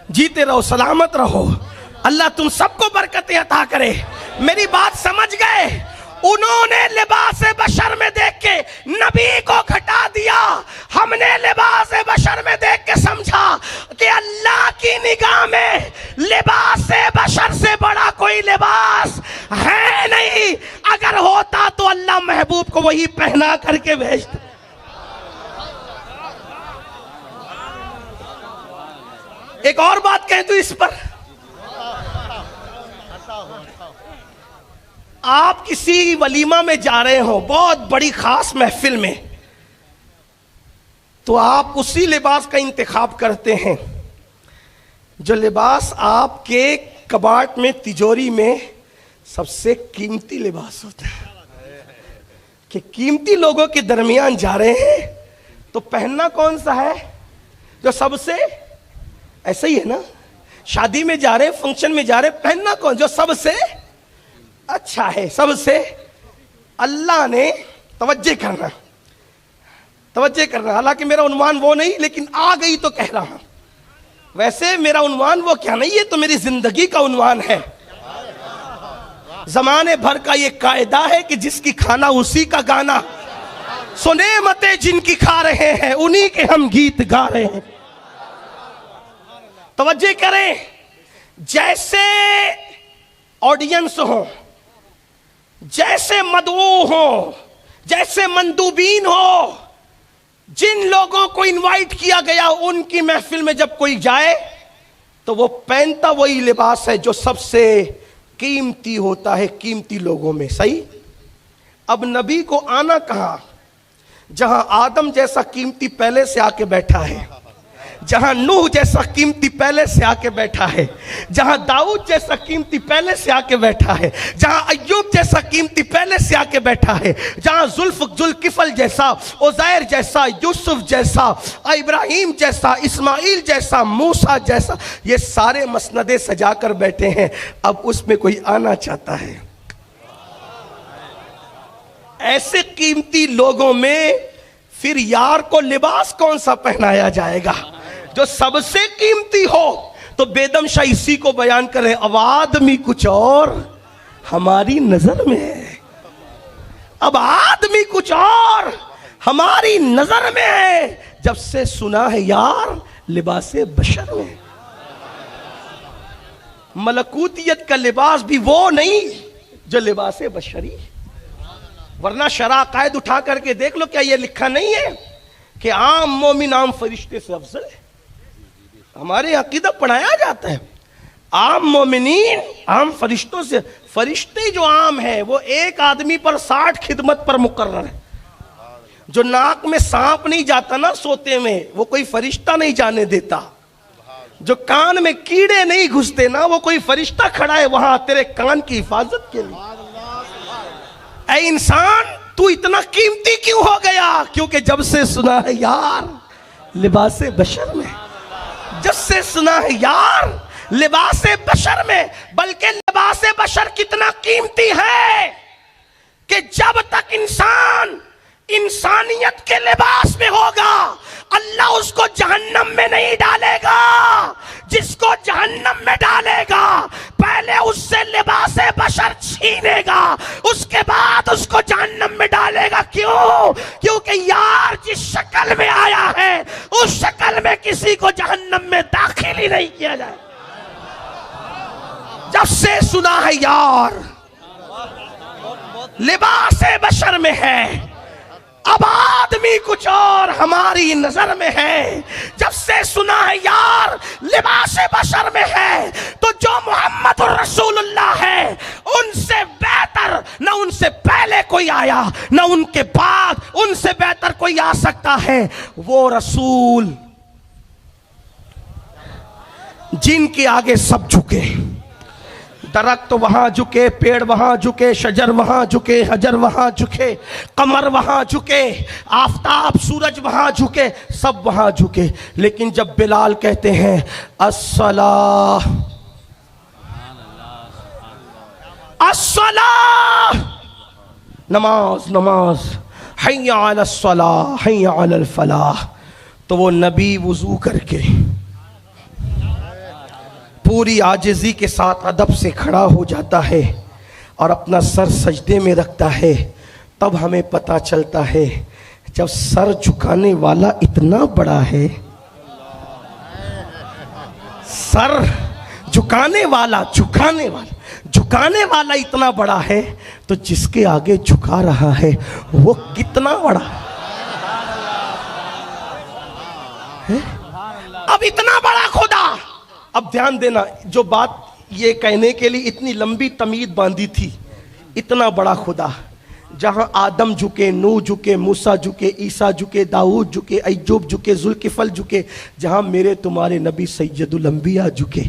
جیتے رہو، سلامت رہو، اللہ تم سب کو برکتیں عطا کرے. میری بات سمجھ گئے؟ انہوں نے لباس بشر میں دیکھ کے نبی کو گھٹا دیا، ہم نے لباس بشر میں دیکھ کے سمجھا کہ اللہ کی نگاہ میں لباس بشر سے بڑا کوئی لباس ہے نہیں. اگر ہوتا تو اللہ محبوب کو وہی پہنا کر کے بھیجتا. ایک اور بات کہہ دوں اس پر، آپ کسی ولیمہ میں جا رہے ہو، بہت بڑی خاص محفل میں، تو آپ اسی لباس کا انتخاب کرتے ہیں جو لباس آپ کے کباٹ میں، تجوری میں سب سے قیمتی لباس ہوتا ہے. کہ قیمتی لوگوں کے درمیان جا رہے ہیں تو پہننا کون سا ہے جو سب سے، ایسا ہی ہے نا، شادی میں جا رہے، فنکشن میں جا رہے، پہننا کون جو سب سے اچھا ہے، سب سے. اللہ نے توجہ کرنا، توجہ کرنا. حالانکہ میرا عنوان وہ نہیں، لیکن آ گئی تو کہہ رہا ہوں. ویسے میرا عنوان وہ کیا نہیں ہے، تو میری زندگی کا عنوان ہے. زمانے بھر کا یہ قاعدہ ہے کہ جس کی کھانا اسی کا گانا. سو نعمتیں جن کی کھا رہے ہیں انہی کے ہم گیت گا رہے ہیں. توجہ کریں، جیسے آڈینس ہوں، جیسے مدعو ہوں، جیسے مندوبین ہو، جن لوگوں کو انوائٹ کیا گیا ان کی محفل میں جب کوئی جائے تو وہ پہنتا وہی لباس ہے جو سب سے قیمتی ہوتا ہے قیمتی لوگوں میں. صحیح؟ اب نبی کو آنا کہاں؟ جہاں آدم جیسا قیمتی پہلے سے آ کے بیٹھا ہے، جہاں نوح جیسا قیمتی پہلے سے آ کے بیٹھا ہے، جہاں داؤد جیسا قیمتی پہلے سے آ کے بیٹھا ہے، جہاں ایوب جیسا قیمتی پہلے سے آ کے بیٹھا ہے، جہاں ذوالکفل جیسا، عزیر جیسا، یوسف جیسا، ابراہیم جیسا، اسماعیل جیسا، موسیٰ جیسا، یہ سارے مسندیں سجا کر بیٹھے ہیں. اب اس میں کوئی آنا چاہتا ہے. ایسے قیمتی لوگوں میں پھر یار کو لباس کون سا پہنایا جائے گا جو سب سے قیمتی ہو؟ تو بیدم شاہ اسی کو بیان کرے اب آدمی کچھ اور ہماری نظر میں ہے. اب آدمی کچھ اور ہماری نظر میں ہے جب سے سنا ہے یار لباس بشر میں. ملکوتیت کا لباس بھی وہ نہیں جو لباس بشری. ورنہ شرع قائد اٹھا کر کے دیکھ لو، کیا یہ لکھا نہیں ہے کہ عام مومن عام فرشتے سے افضل ہے؟ ہمارے عقیدہ پڑھایا جاتا ہے عام مومنین عام فرشتوں سے. فرشتے جو عام ہے وہ ایک آدمی پر 60 خدمت پر مقرر ہے. جو ناک میں سانپ نہیں جاتا نا سوتے میں، وہ کوئی فرشتہ نہیں جانے دیتا. جو کان میں کیڑے نہیں گھستے نا، وہ کوئی فرشتہ کھڑا ہے وہاں تیرے کان کی حفاظت کے لیے. اے انسان، تو اتنا قیمتی کیوں ہو گیا؟ کیونکہ جب سے سنا ہے یار لباس بشر میں، جب سے سنا ہے یار لباس بشر میں. بلکہ لباس بشر کتنا قیمتی ہے کہ جب تک انسان انسانیت کے لباس میں ہوگا، اللہ اس کو جہنم میں نہیں ڈالے گا. جس کو جہنم میں ڈالے گا پہلے اس سے لباس بشر چھینے گا، اس کے بعد اس کو جہنم میں ڈالے گا. کیوں؟ کیونکہ یار جس شکل میں آیا ہے اس شکل میں کسی کو جہنم میں داخل ہی نہیں کیا جائے. جب سے سنا ہے یار لباس بشر میں ہے، اب آدمی کچھ اور ہماری نظر میں ہے. جب سے سنا ہے یار لباس بشر میں ہے، تو جو محمد الرسول اللہ ہے ان سے بہتر نہ ان سے پہلے کوئی آیا نہ ان کے بعد ان سے بہتر کوئی آ سکتا ہے. وہ رسول جن کے آگے سب جھکے، درخت وہاں جھکے، پیڑ وہاں جھکے، شجر وہاں جھکے، حجر وہاں جھکے، قمر وہاں جھکے، آفتاب سورج وہاں جھکے، سب وہاں جھکے. لیکن جب بلال کہتے ہیں الصلاۃ الصلاۃ، نماز نماز، حی علی الصلاۃ حی علی الفلاح، تو وہ نبی وضو کر کے پوری عاجزی کے ساتھ ادب سے کھڑا ہو جاتا ہے اور اپنا سر سجدے میں رکھتا ہے. تب ہمیں پتا چلتا ہے جب سر جھکانے والا اتنا بڑا ہے، سر جھکانے والا اتنا بڑا ہے، تو جس کے آگے جھکا رہا ہے وہ کتنا بڑا ہے. اب اتنا بڑا خدا. اب دھیان دینا، جو بات یہ کہنے کے لیے اتنی لمبی تمہید باندھی تھی، اتنا بڑا خدا جہاں آدم جھکے، نوح جھکے، موسیٰ جھکے، عیسیٰ جھکے، داؤد جھکے، ایوب جھکے، ذوالکفل جھکے، جہاں میرے تمہارے نبی سید الانبیاء جھکے.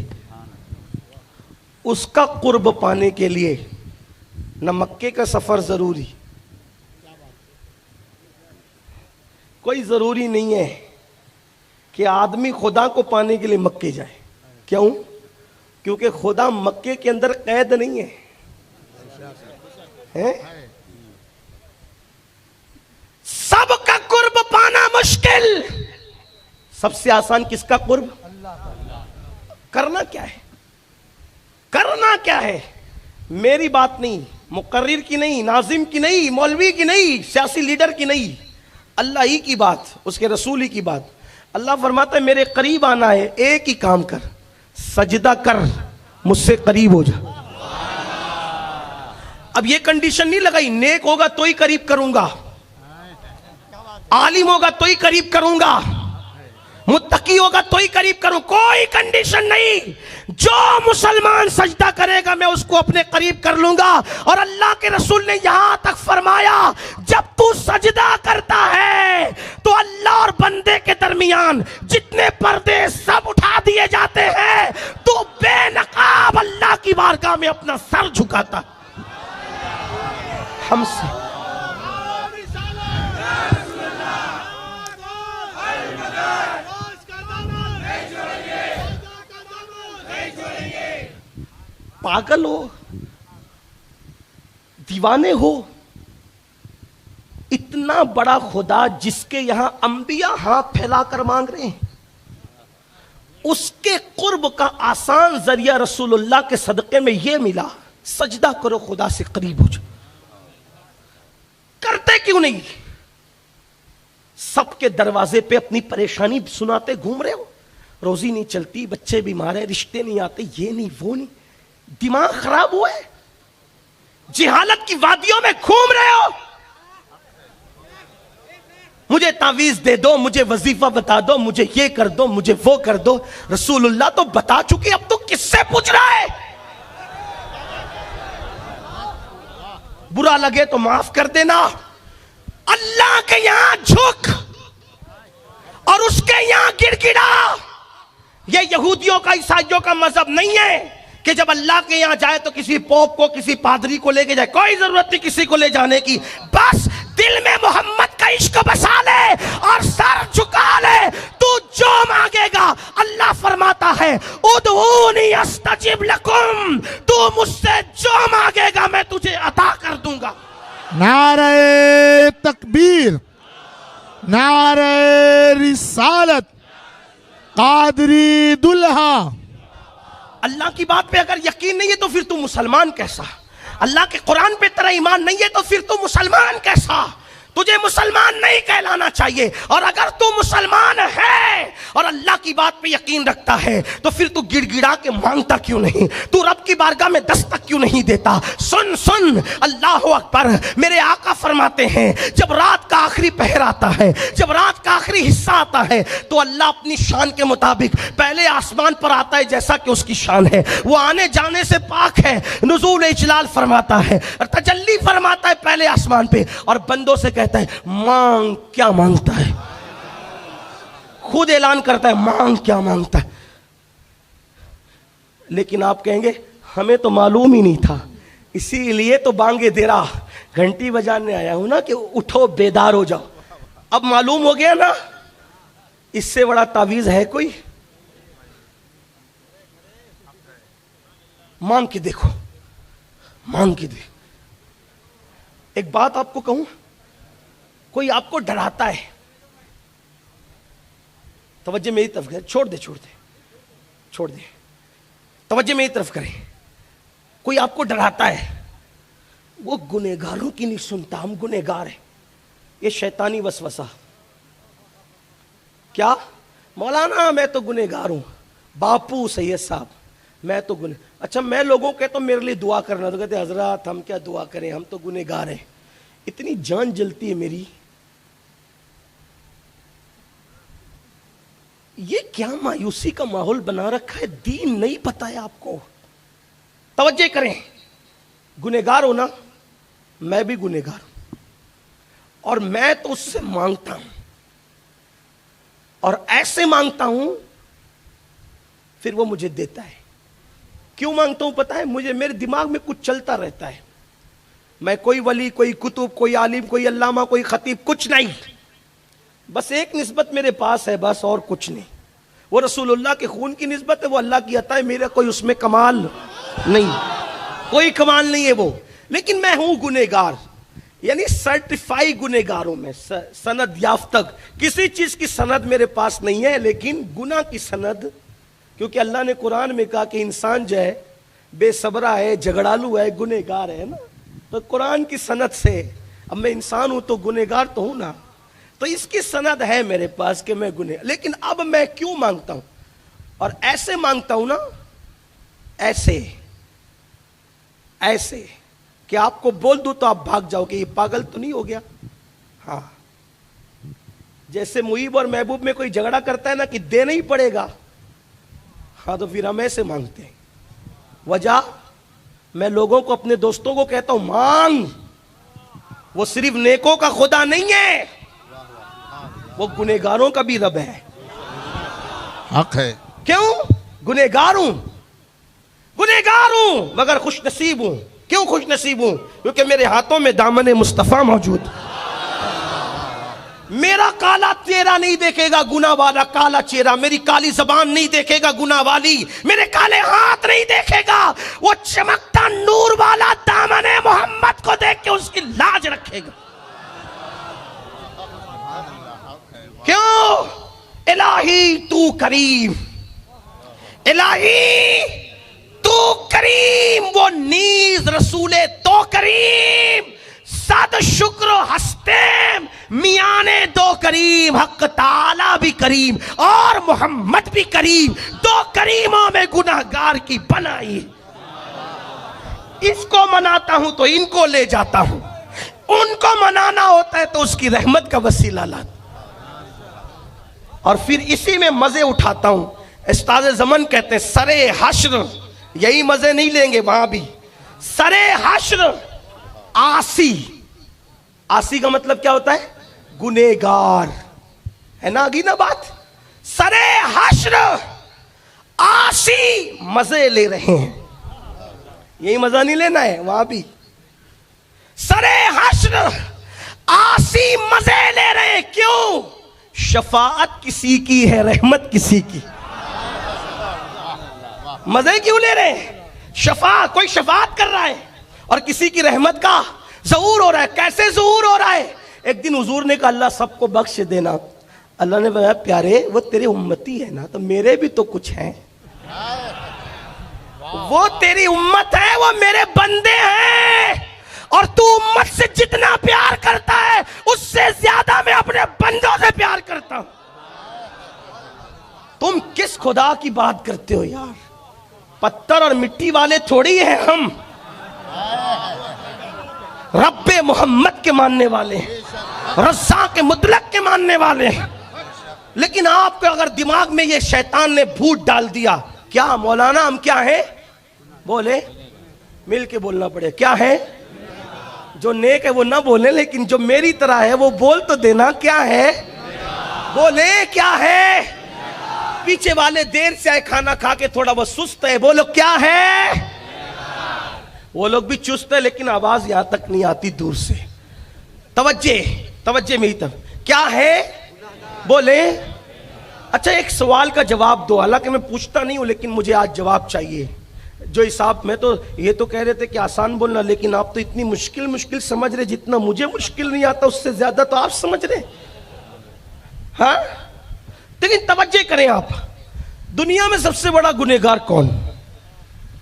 اس کا قرب پانے کے لیے نہ مکے کا سفر ضروری، کوئی ضروری نہیں ہے کہ آدمی خدا کو پانے کے لیے مکے جائے. کیوں؟ کیونکہ خدا مکے کے اندر قید نہیں ہے. سب کا قرب پانا مشکل. سب سے آسان کس کا قرب؟ کرنا کیا ہے؟ کرنا کیا ہے؟ میری بات نہیں، مقرر کی نہیں، ناظم کی نہیں، مولوی کی نہیں، سیاسی لیڈر کی نہیں، اللہ ہی کی بات، اس کے رسول ہی کی بات. اللہ فرماتا ہے میرے قریب آنا ہے، ایک ہی کام کر، سجدہ کر، مجھ سے قریب ہو جا. اب یہ کنڈیشن نہیں لگائی نیک ہوگا تو ہی قریب کروں گا، عالم ہوگا تو ہی قریب کروں گا، متقی ہوگا تو ہی قریب کروں. کوئی کنڈیشن نہیں. جو مسلمان سجدہ کرے گا میں اس کو اپنے قریب کر لوں گا. اور اللہ کے رسول نے یہاں تک فرمایا جب تو سجدہ کرتا ہے تو اللہ اور بندے کے درمیان جتنے پردے سب اٹھا دیے جاتے ہیں، تو بے نقاب اللہ کی بارگاہ میں اپنا سر جھکاتا. ہم سے پاگل ہو، دیوانے ہو، اتنا بڑا خدا جس کے یہاں انبیاء ہاتھ پھیلا کر مانگ رہے ہیں، اس کے قرب کا آسان ذریعہ رسول اللہ کے صدقے میں یہ ملا، سجدہ کرو خدا سے قریب ہو جاؤ. کرتے کیوں نہیں؟ سب کے دروازے پہ اپنی پریشانی سناتے گھوم رہے ہو، روزی نہیں چلتی، بچے بیمار ہیں، رشتے نہیں آتے، یہ نہیں وہ نہیں، دماغ خراب ہوا ہے، جہالت کی وادیوں میں گھوم رہے ہو. مجھے تعویذ دے دو، مجھے وظیفہ بتا دو، مجھے یہ کر دو، مجھے وہ کر دو. رسول اللہ تو بتا چکی، اب تو کس سے پوچھ رہا ہے؟ برا لگے تو معاف کر دینا. اللہ کے یہاں جھک اور اس کے یہاں گڑ گڑا. یہ یہودیوں کا عیسائیوں کا مذہب نہیں ہے کہ جب اللہ کے یہاں جائے تو کسی پوپ کو کسی پادری کو لے کے جائے. کوئی ضرورت نہیں کسی کو لے جانے کی، بس دل میں محمد کا عشق بسا لے اور سر جھکا لے. تو جو مانگے گا، اللہ فرماتا ہے ادعونی استجب لکم، تو مجھ سے جو مانگے گا میں تجھے عطا کر دوں گا. نعرہ تکبیر، نعرہ رسالت، قادری دلہا. اللہ کی بات پہ اگر یقین نہیں ہے تو پھر تو مسلمان کیسا؟ اللہ کے قرآن پہ تیرا ایمان نہیں ہے تو پھر تو مسلمان کیسا؟ تجھے مسلمان نہیں کہلانا چاہیے. اور اگر تو مسلمان ہے اور اللہ کی بات پہ یقین رکھتا ہے تو پھر تو گڑ گڑا کے مانگتا کیوں نہیں؟ تو رب کی بارگاہ میں دستک کیوں نہیں دیتا؟ سن سن، اللہ اکبر. میرے آقا فرماتے ہیں جب رات کا آخری پہر آتا ہے، جب رات کا آخری حصہ آتا ہے تو اللہ اپنی شان کے مطابق پہلے آسمان پر آتا ہے جیسا کہ اس کی شان ہے. وہ آنے جانے سے پاک ہے، نزول اجلال فرماتا ہے اور تجلی فرماتا ہے پہلے آسمان پہ، اور بندوں سے کہتا ہے مانگ. کیا مانگتا ہے؟ خود اعلان کرتا ہے مانگ کیا مانگتا ہے. لیکن آپ کہیں گے ہمیں تو معلوم ہی نہیں تھا، اسی لیے تو بانگے دے رہا، گھنٹی بجانے آیا ہوں نا کہ اٹھو بیدار ہو جاؤ. اب معلوم ہو گیا نا. اس سے بڑا تعویذ ہے کوئی؟ مانگ کے دیکھو، مانگ کے دیکھو. ایک بات آپ کو کہوں، کوئی آپ کو ڈراتا ہے، توجہ میری طرف کرے، چھوڑ دے توجہ میری طرف کرے. کوئی آپ کو ڈراتا ہے، وہ گنہگاروں کی نہیں سنتا، ہم گنہگار ہیں. یہ شیطانی وسوسہ. کیا مولانا میں تو گنہگار ہوں، باپو سید صاحب میں تو اچھا میں لوگوں کہتا ہوں میرے لیے دعا کرنا، تو کہتے حضرات ہم کیا دعا کریں، ہم تو گنہگار ہیں. اتنی جان جلتی ہے میری. یہ کیا مایوسی کا ماحول بنا رکھا ہے، دین نہیں پتا ہے آپ کو. توجہ کریں، گنہگار ہو نا، میں بھی گنہگار ہوں، اور میں تو اس سے مانگتا ہوں، اور ایسے مانگتا ہوں پھر وہ مجھے دیتا ہے. کیوں مانگتا ہوں پتا ہے؟ مجھے میرے دماغ میں کچھ چلتا رہتا ہے. میں کوئی ولی، کوئی کتب، کوئی عالم، کوئی علامہ، کوئی خطیب، کچھ نہیں. بس ایک نسبت میرے پاس ہے بس، اور کچھ نہیں. وہ رسول اللہ کے خون کی نسبت ہے، وہ اللہ کی عطا ہے، میرا کوئی اس میں کمال نہیں، کوئی کمال نہیں ہے وہ. لیکن میں ہوں گنہگار، یعنی سرٹیفائی گنہگاروں میں، سند یافتہ. کسی چیز کی سند میرے پاس نہیں ہے، لیکن گناہ کی سند، کیونکہ اللہ نے قرآن میں کہا کہ انسان جو ہے بے صبرہ ہے، جھگڑالو ہے، گنہگار ہے نا. تو قرآن کی سند سے اب میں انسان ہوں تو گنہگار تو ہوں نا. تو اس کی سند ہے میرے پاس کہ میں گنہگار. لیکن اب میں کیوں مانگتا ہوں، اور ایسے مانگتا ہوں نا، ایسے کہ آپ کو بول دوں تو آپ بھاگ جاؤ کہ یہ پاگل تو نہیں ہو گیا. ہاں، جیسے محیب اور محبوب میں کوئی جھگڑا کرتا ہے نا کہ دینا ہی پڑے گا، ہاں تو پھر ہم ایسے مانگتے ہیں. وجہ میں لوگوں کو، اپنے دوستوں کو کہتا ہوں مانگ. وہ صرف نیکوں کا خدا نہیں ہے، وہ گنہگاروں کا بھی رب ہے. حق ہے. کیوں؟ گنہگار ہوں مگر خوش نصیب ہوں. کیوں خوش نصیب ہوں؟ کیونکہ میرے ہاتھوں میں دامن مصطفیٰ موجود. میرا کالا چہرہ نہیں دیکھے گا گناہ والا کالا چہرہ، میری کالی زبان نہیں دیکھے گا گناہ والی، میرے کالے ہاتھ نہیں دیکھے گا. وہ چمکتا نور والا دامن محمد کو دیکھ کے اس کی لاج رکھے گا. کیوں؟ الہی تو کریم، الہی تو کریم. وہ نیز رسول تو کریم، صد شکر و ہستیم میانے دو کریم. حق تعالی بھی کریم اور محمد بھی کریم، دو کریموں میں گناہگار کی بنائی. اس کو مناتا ہوں تو ان کو لے جاتا ہوں، ان کو منانا ہوتا ہے تو اس کی رحمت کا وسیلہ لاتا. اور پھر اسی میں مزے اٹھاتا ہوں. استاد زمن کہتے ہیں سرے حشر یہی مزے نہیں لیں گے وہاں بھی. سرے حشر آسی، آسی کا مطلب کیا ہوتا ہے؟ گنہگار ہے نا. آگی نا بات. سرے حشر آسی مزے لے رہے ہیں. یہی مزہ نہیں لینا ہے وہاں بھی. سرے حشر آسی مزے لے رہے ہیں. کیوں؟ شفاعت کسی کی ہے، رحمت کسی کی. مزے کیوں لے رہے ہیں؟ کوئی شفاعت کر رہا ہے اور کسی کی رحمت کا ظہور ہو رہا ہے. کیسے ظہور ہو رہا ہے؟ ایک دن حضور نے کہا اللہ سب کو بخش دینا. اللہ نے بتایا پیارے وہ تیرے امتی ہے نا، تو میرے بھی تو کچھ ہیں. وہ تیری امت ہے، وہ میرے بندے ہیں، اور تو امت سے جتنا پیار کرتا ہے اس سے زیادہ میں اپنے بندوں سے پیار کرتا ہوں. تم کس خدا کی بات کرتے ہو یار؟ پتھر اور مٹی والے تھوڑی ہیں ہم، رب محمد کے ماننے والے ہیں، رزاق مطلق کے ماننے والے ہیں. لیکن آپ کو اگر دماغ میں یہ شیطان نے بھوت ڈال دیا، کیا مولانا ہم کیا ہیں؟ بولے مل کے بولنا پڑے. کیا ہے؟ جو نیک ہے وہ نہ بولے، لیکن جو میری طرح ہے وہ بول تو دینا. کیا ہے؟ بولے کیا ہے؟ پیچھے والے دیر سے آئے کھانا کھا کے تھوڑا وہ سست ہے، بولو کیا ہے؟ وہ لوگ بھی چست ہے لیکن آواز یہاں تک نہیں آتی، دور سے. توجہ میری طرف. کیا ہے؟ بولے. اچھا ایک سوال کا جواب دو. حالانکہ میں پوچھتا نہیں ہوں لیکن مجھے آج جواب چاہیے. جو حساب میں تو یہ تو کہہ رہے تھے کہ آسان بولنا، لیکن آپ تو اتنی مشکل سمجھ رہے. جتنا مجھے مشکل نہیں آتا اس سے زیادہ تو آپ سمجھ رہے. ہاں لیکن توجہ کریں آپ. دنیا میں سب سے بڑا گنہگار کون؟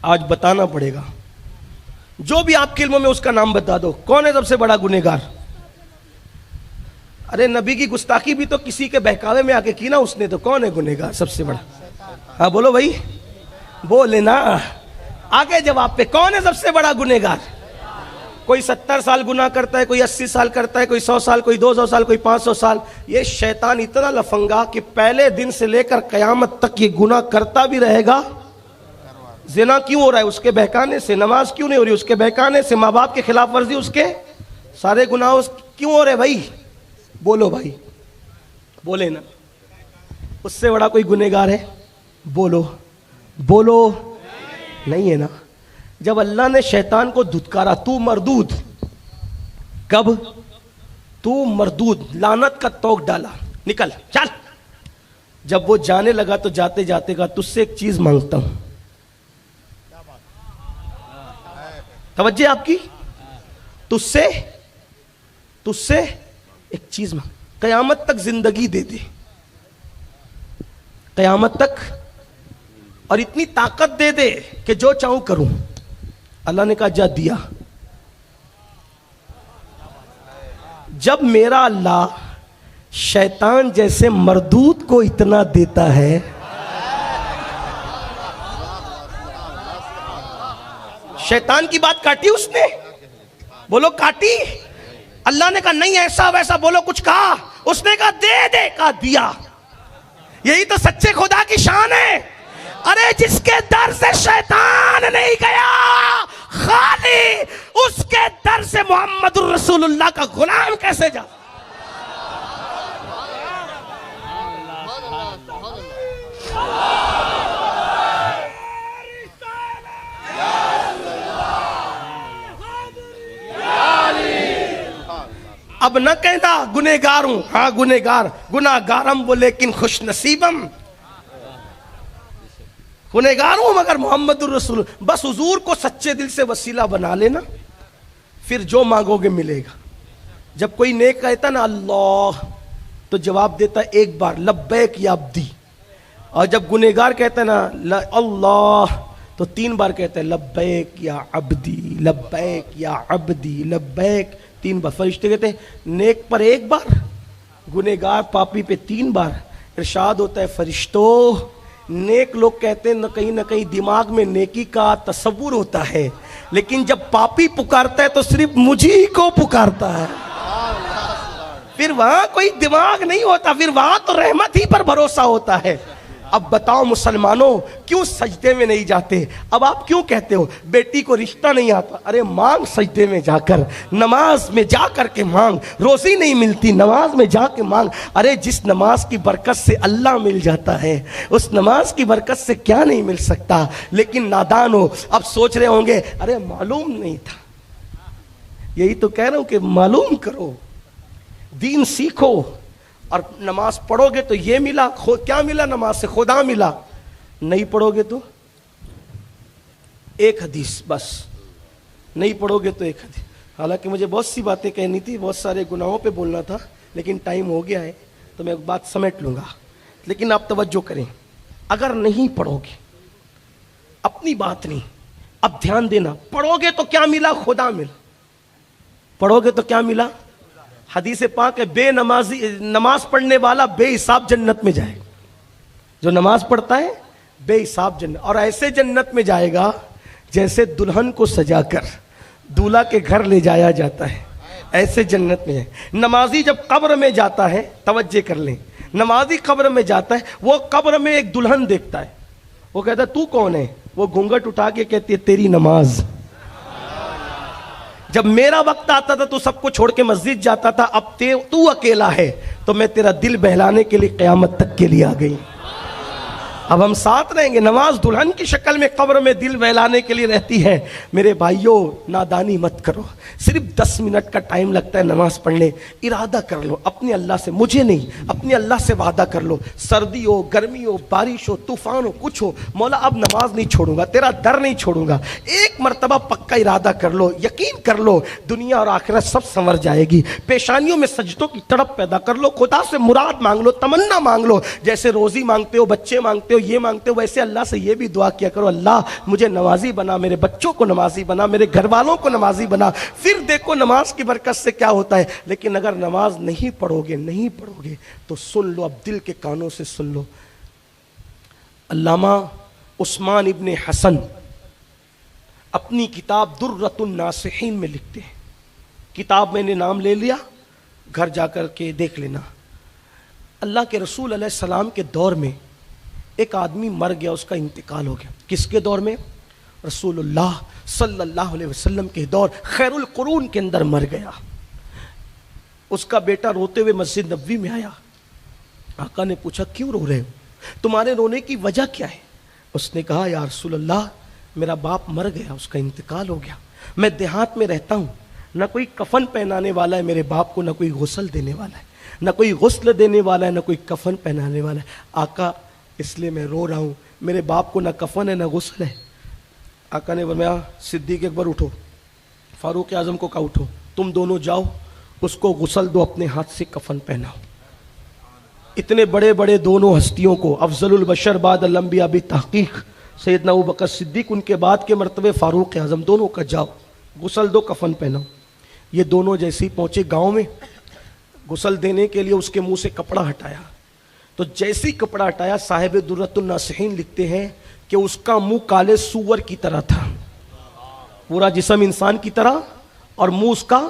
آج بتانا پڑے گا. جو بھی آپ کے علم میں اس کا نام بتا دو. کون ہے سب سے بڑا گنہگار؟ ارے نبی کی گستاخی بھی تو کسی کے بہکاوے میں آ کے کی نا اس نے. تو کون ہے گنہگار سب سے بڑا؟ ہاں بولو بھائی، بولے نا. آگے جواب پہ کون ہے سب سے بڑا گنہگار؟ کوئی 70 سال گناہ کرتا ہے، کوئی 80 سال کرتا ہے، کوئی 100 سال، کوئی 200 سال، کوئی 500 سال. یہ شیطان اتنا لفنگا کہ پہلے دن سے لے کر قیامت تک یہ گناہ کرتا بھی رہے گا. زنا کیوں ہو رہا ہے؟ اس کے بہکانے سے. نماز کیوں نہیں ہو رہی؟ اس کے بہکانے سے. ماں باپ کے خلاف ورزی، اس کے سارے گناہ کیوں ہو رہے بھائی؟ بولو بھائی، بولے نا. اس سے بڑا کوئی گنہگار ہے؟ بولو نہیں ہے نا. جب اللہ نے شیطان کو دھتکارا، تو مردود. کب؟ تو مردود. لعنت کا توق ڈالا، نکل چل. جب وہ جانے لگا تو جاتے جاتے کہا تجھ سے ایک چیز مانگتا ہوں. توجہ آپ کی. تجھ سے ایک چیز مانگ. قیامت تک زندگی دے دے، قیامت تک، اور اتنی طاقت دے دے کہ جو چاہوں کروں. اللہ نے کہا جا دیا. جب میرا اللہ شیطان جیسے مردود کو اتنا دیتا ہے، شیطان کی بات کاٹی اس نے؟ بولو کاٹی؟ اللہ نے کہا نہیں ایسا ویسا، بولو کچھ کہا؟ اس نے کہا دے دے، کہا دیا. یہی تو سچے خدا کی شان ہے. ارے جس کے در سے شیطان نہیں گیا، خالی اس کے در سے محمد الرسول اللہ کا غلام کیسے جا؟ اب نہ کہنا گنہگار ہوں. ہاں گناہگارم وہ لیکن خوش نصیبم. گنہگار ہوں مگر محمد الرسول. بس حضور کو سچے دل سے وسیلہ بنا لینا، پھر جو مانگو گے ملے گا. جب کوئی نیک کہتا نا اللہ تو جواب دیتا ایک بار لبیک یا عبدی، اور جب گنہگار کہتا نا اللہ تو 3 بار کہتا ہے لبیک یا عبدی، لبیک یا عبدی، لبیک 3 بار. فرشتے کہتے ہیں نیک پر 1 بار، گنہگار پاپی پہ 3 بار. ارشاد ہوتا ہے فرشتوں، نیک لوگ کہتے ہیں نہ کہیں دماغ میں نیکی کا تصور ہوتا ہے، لیکن جب پاپی پکارتا ہے تو صرف مجھے کو پکارتا ہے. پھر پھر وہاں کوئی دماغ نہیں ہوتا، پھر وہاں تو رحمت ہی پر بھروسہ ہوتا ہے۔ اب بتاؤ مسلمانوں کیوں سجدے میں نہیں جاتے؟ اب آپ کیوں کہتے ہو بیٹی کو رشتہ نہیں آتا؟ ارے مانگ سجدے میں جا کر، نماز میں جا کر کے مانگ۔ روزی نہیں ملتی، نماز میں جا کے مانگ۔ ارے جس نماز کی برکت سے اللہ مل جاتا ہے، اس نماز کی برکت سے کیا نہیں مل سکتا؟ لیکن نادان ہو، اب سوچ رہے ہوں گے ارے معلوم نہیں تھا۔ یہی تو کہہ رہا ہوں کہ معلوم کرو، دین سیکھو، اور نماز پڑھو گے تو یہ ملا، کیا ملا نماز سے؟ خدا ملا۔ نہیں پڑھو گے تو ایک حدیث بس، نہیں پڑھو گے تو ایک حدیث۔ حالانکہ مجھے بہت سی باتیں کہنی تھی، بہت سارے گناہوں پہ بولنا تھا، لیکن ٹائم ہو گیا ہے تو میں ایک بات سمیٹ لوں گا۔ لیکن آپ توجہ کریں، اگر نہیں پڑھو گے، اپنی بات نہیں، اب دھیان دینا، پڑھو گے تو کیا ملا؟ خدا ملا۔ پڑھو گے تو کیا ملا؟ حدیث پاک ہے، بے نمازی، نماز پڑھنے والا بے حساب جنت میں جائے گا۔ جو نماز پڑھتا ہے بے حساب جنت، اور ایسے جنت میں جائے گا جیسے دلہن کو سجا کر دولہا کے گھر لے جایا جاتا ہے، ایسے جنت میں ہے۔ نمازی جب قبر میں جاتا ہے، توجہ کر لیں، نمازی قبر میں جاتا ہے، وہ قبر میں ایک دلہن دیکھتا ہے، وہ کہتا ہے تو کون ہے؟ وہ گھونگھٹ اٹھا کے کہتی ہے تیری نماز۔ جب میرا وقت آتا تھا تو سب کو چھوڑ کے مسجد جاتا تھا، اب تو اکیلا ہے تو میں تیرا دل بہلانے کے لیے قیامت تک کے لیے آ گئی۔ اب ہم ساتھ رہیں گے۔ نماز دلہن کی شکل میں قبر میں دل بہلانے کے لیے رہتی ہے۔ میرے بھائیوں نادانی مت کرو، صرف 10 منٹ کا ٹائم لگتا ہے نماز پڑھنے۔ ارادہ کر لو اپنے اللہ سے، مجھے نہیں، اپنے اللہ سے وعدہ کر لو، سردی ہو، گرمی ہو، بارش ہو، طوفان ہو، کچھ ہو، مولا اب نماز نہیں چھوڑوں گا، تیرا در نہیں چھوڑوں گا۔ ایک مرتبہ پکا ارادہ کر لو، یقین کر لو، دنیا اور آخرت سب سنور جائے گی۔ پیشانیوں میں سجدوں کی تڑپ پیدا کر لو، خدا سے مراد مانگ لو، تمنا مانگ لو، جیسے روزی مانگتے ہو، بچے مانگتے ہو، یہ مانگتے ہو، ویسے اللہ سے یہ بھی دعا کیا کرو، اللہ مجھے نمازی بنا، میرے بچوں کو نمازی بنا، میرے گھر والوں کو نمازی بنا۔ پھر دیکھو نماز کی برکت سے کیا ہوتا ہے۔ لیکن اگر نماز نہیں پڑھو گے تو سن لو، اب دل کے کانوں سے سن لو۔ علامہ عثمان ابن حسن اپنی کتاب درۃ الناصحین میں لکھتے ہیں، کتاب میں نے نام لے لیا، گھر جا کر کے دیکھ لینا۔ اللہ کے رسول علیہ السلام کے دور میں ایک آدمی مر گیا، اس کا انتقال ہو گیا۔ کس کے دور میں؟ رسول اللہ صلی اللہ علیہ وسلم کے دور، خیر القرون کے اندر مر گیا۔ اس کا بیٹا روتے ہوئے مسجد نبوی میں آیا، آقا نے پوچھا کیوں رو رہے ہو، تمہارے رونے کی وجہ کیا ہے؟ اس نے کہا یا رسول اللہ میرا باپ مر گیا، اس کا انتقال ہو گیا، میں دیہات میں رہتا ہوں، نہ کوئی کفن پہنانے والا ہے میرے باپ کو، نہ کوئی غسل دینے والا ہے، نہ کوئی غسل دینے والا ہے، نہ کوئی کفن پہنانے والا ہے، آقا اس لیے میں رو رہا ہوں، میرے باپ کو نہ کفن ہے نہ غسل ہے۔ آقا نے فرمایا صدیق اکبر اٹھو، فاروق اعظم کو کہا اٹھو، تم دونوں جاؤ اس کو غسل دو، اپنے ہاتھ سے کفن پہناؤ۔ اتنے بڑے بڑے دونوں ہستیوں کو، افضل البشر بعد الانبیاء بتحقیق سیدنا ابوبکر صدیق، ان کے بعد کے مرتبے فاروق اعظم، دونوں کا جاؤ غسل دو، کفن پہناؤ۔ یہ دونوں جیسے ہی پہنچے گاؤں میں، غسل دینے کے لیے اس کے منہ سے کپڑا ہٹایا، تو جیسے ہی کپڑا ہٹایا، صاحب درۃ الناصحین لکھتے ہیں کہ اس کا منہ کالے سور کی طرح تھا، پورا جسم انسان کی طرح اور منہ اس کا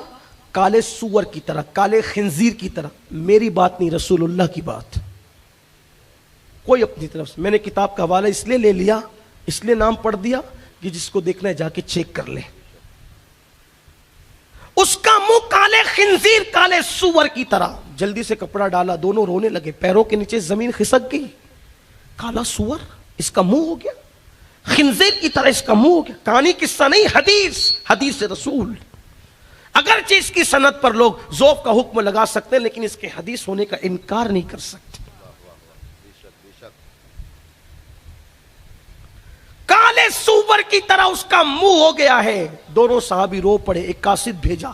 کالے سور کی طرح، کالے خنزیر کی طرح۔ میری بات نہیں، رسول اللہ کی بات، کوئی اپنی طرف سے۔ میں نے کتاب کا حوالہ اس لیے لے لیا، اس لیے نام پڑھ دیا کہ جس کو دیکھنا ہے جا کے چیک کر لے۔ اس کا منہ کالے خنزیر، کالے سور کی طرح۔ جلدی سے کپڑا ڈالا، دونوں رونے لگے، پیروں کے نیچے زمین خسک گئی۔ کالا سور، اس کا منہ ہو گیا خنزیر کی طرح، اس کا منہ ہو گیا۔ کہانی قصہ نہیں، حدیث رسول۔ اگرچہ اس کی سند پر لوگ ذوق کا حکم لگا سکتے ہیں، لیکن اس کے حدیث ہونے کا انکار نہیں کر سکتے۔ کالے سور کی طرح اس کا منہ ہو گیا ہے۔ دونوں صحابی رو پڑے، ایک قاصد بھیجا،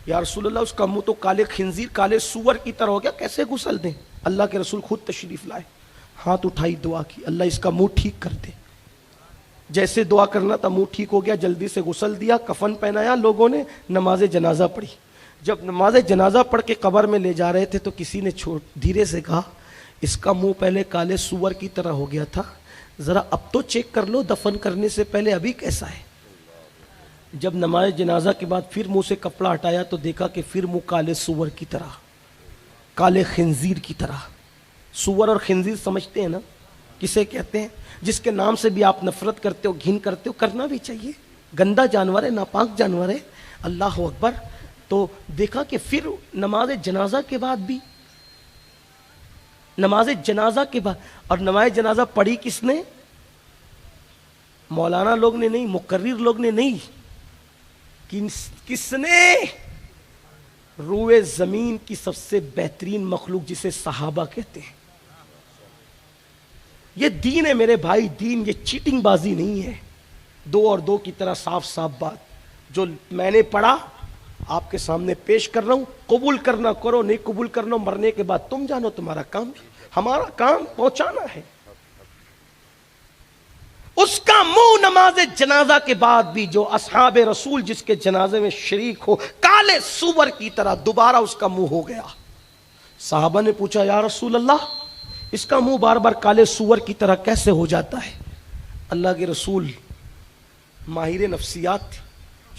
یا رسول اللہ اس کا منہ تو کالے خنزیر، کالے سور کی طرح ہو گیا، کیسے غسل دیں؟ اللہ کے رسول خود تشریف لائے، ہاتھ اٹھائی، دعا کی، اللہ اس کا منہ ٹھیک کر دے۔ جیسے دعا کرنا تھا منہ ٹھیک ہو گیا، جلدی سے غسل دیا، کفن پہنایا، لوگوں نے نماز جنازہ پڑھی۔ جب نماز جنازہ پڑھ کے قبر میں لے جا رہے تھے تو کسی نے دھیرے سے کہا اس کا منہ پہلے کالے سور کی طرح ہو گیا تھا، ذرا اب تو چیک کر لو دفن کرنے سے پہلے ابھی کیسا ہے۔ جب نماز جنازہ کے بعد پھر منہ سے کپڑا ہٹایا تو دیکھا کہ پھر منہ کالے سور کی طرح۔ کالے خنزیر کی طرح. سور اور خنزیر سمجھتے ہیں نا کسے کہتے ہیں؟ جس کے نام سے بھی آپ نفرت کرتے ہو، گھن کرتے ہو. کرنا بھی چاہیے، گندا جانور ہے، ناپاک جانور ہے. اللہ اکبر. تو دیکھا کہ پھر نماز جنازہ کے بعد بھی، نماز جنازہ کے بعد، اور نماز جنازہ پڑھی کس نے؟ مولانا لوگ نے نہیں، مقرر لوگ نے نہیں. کس نے؟ روئے زمین کی سب سے بہترین مخلوق جسے صحابہ کہتے ہیں. یہ دین ہے میرے بھائی، دین. یہ چیٹنگ بازی نہیں ہے. 2 اور 2 کی طرح صاف صاف بات. جو میں نے پڑھا آپ کے سامنے پیش کر رہا ہوں. قبول کرنا کرو، نہیں قبول کرنا مرنے کے بعد تم جانو. تمہارا کام، ہمارا کام پہنچانا ہے. اس کا منہ نماز جنازہ کے بعد بھی جو اصحاب رسول جس کے جنازے میں شریک ہو، کالے سور کی طرح دوبارہ اس کا منہ ہو گیا. صحابہ نے پوچھا یا رسول اللہ، اس کا منہ بار بار کالے سور کی طرح کیسے ہو جاتا ہے؟ اللہ کے رسول ماہر نفسیات تھے،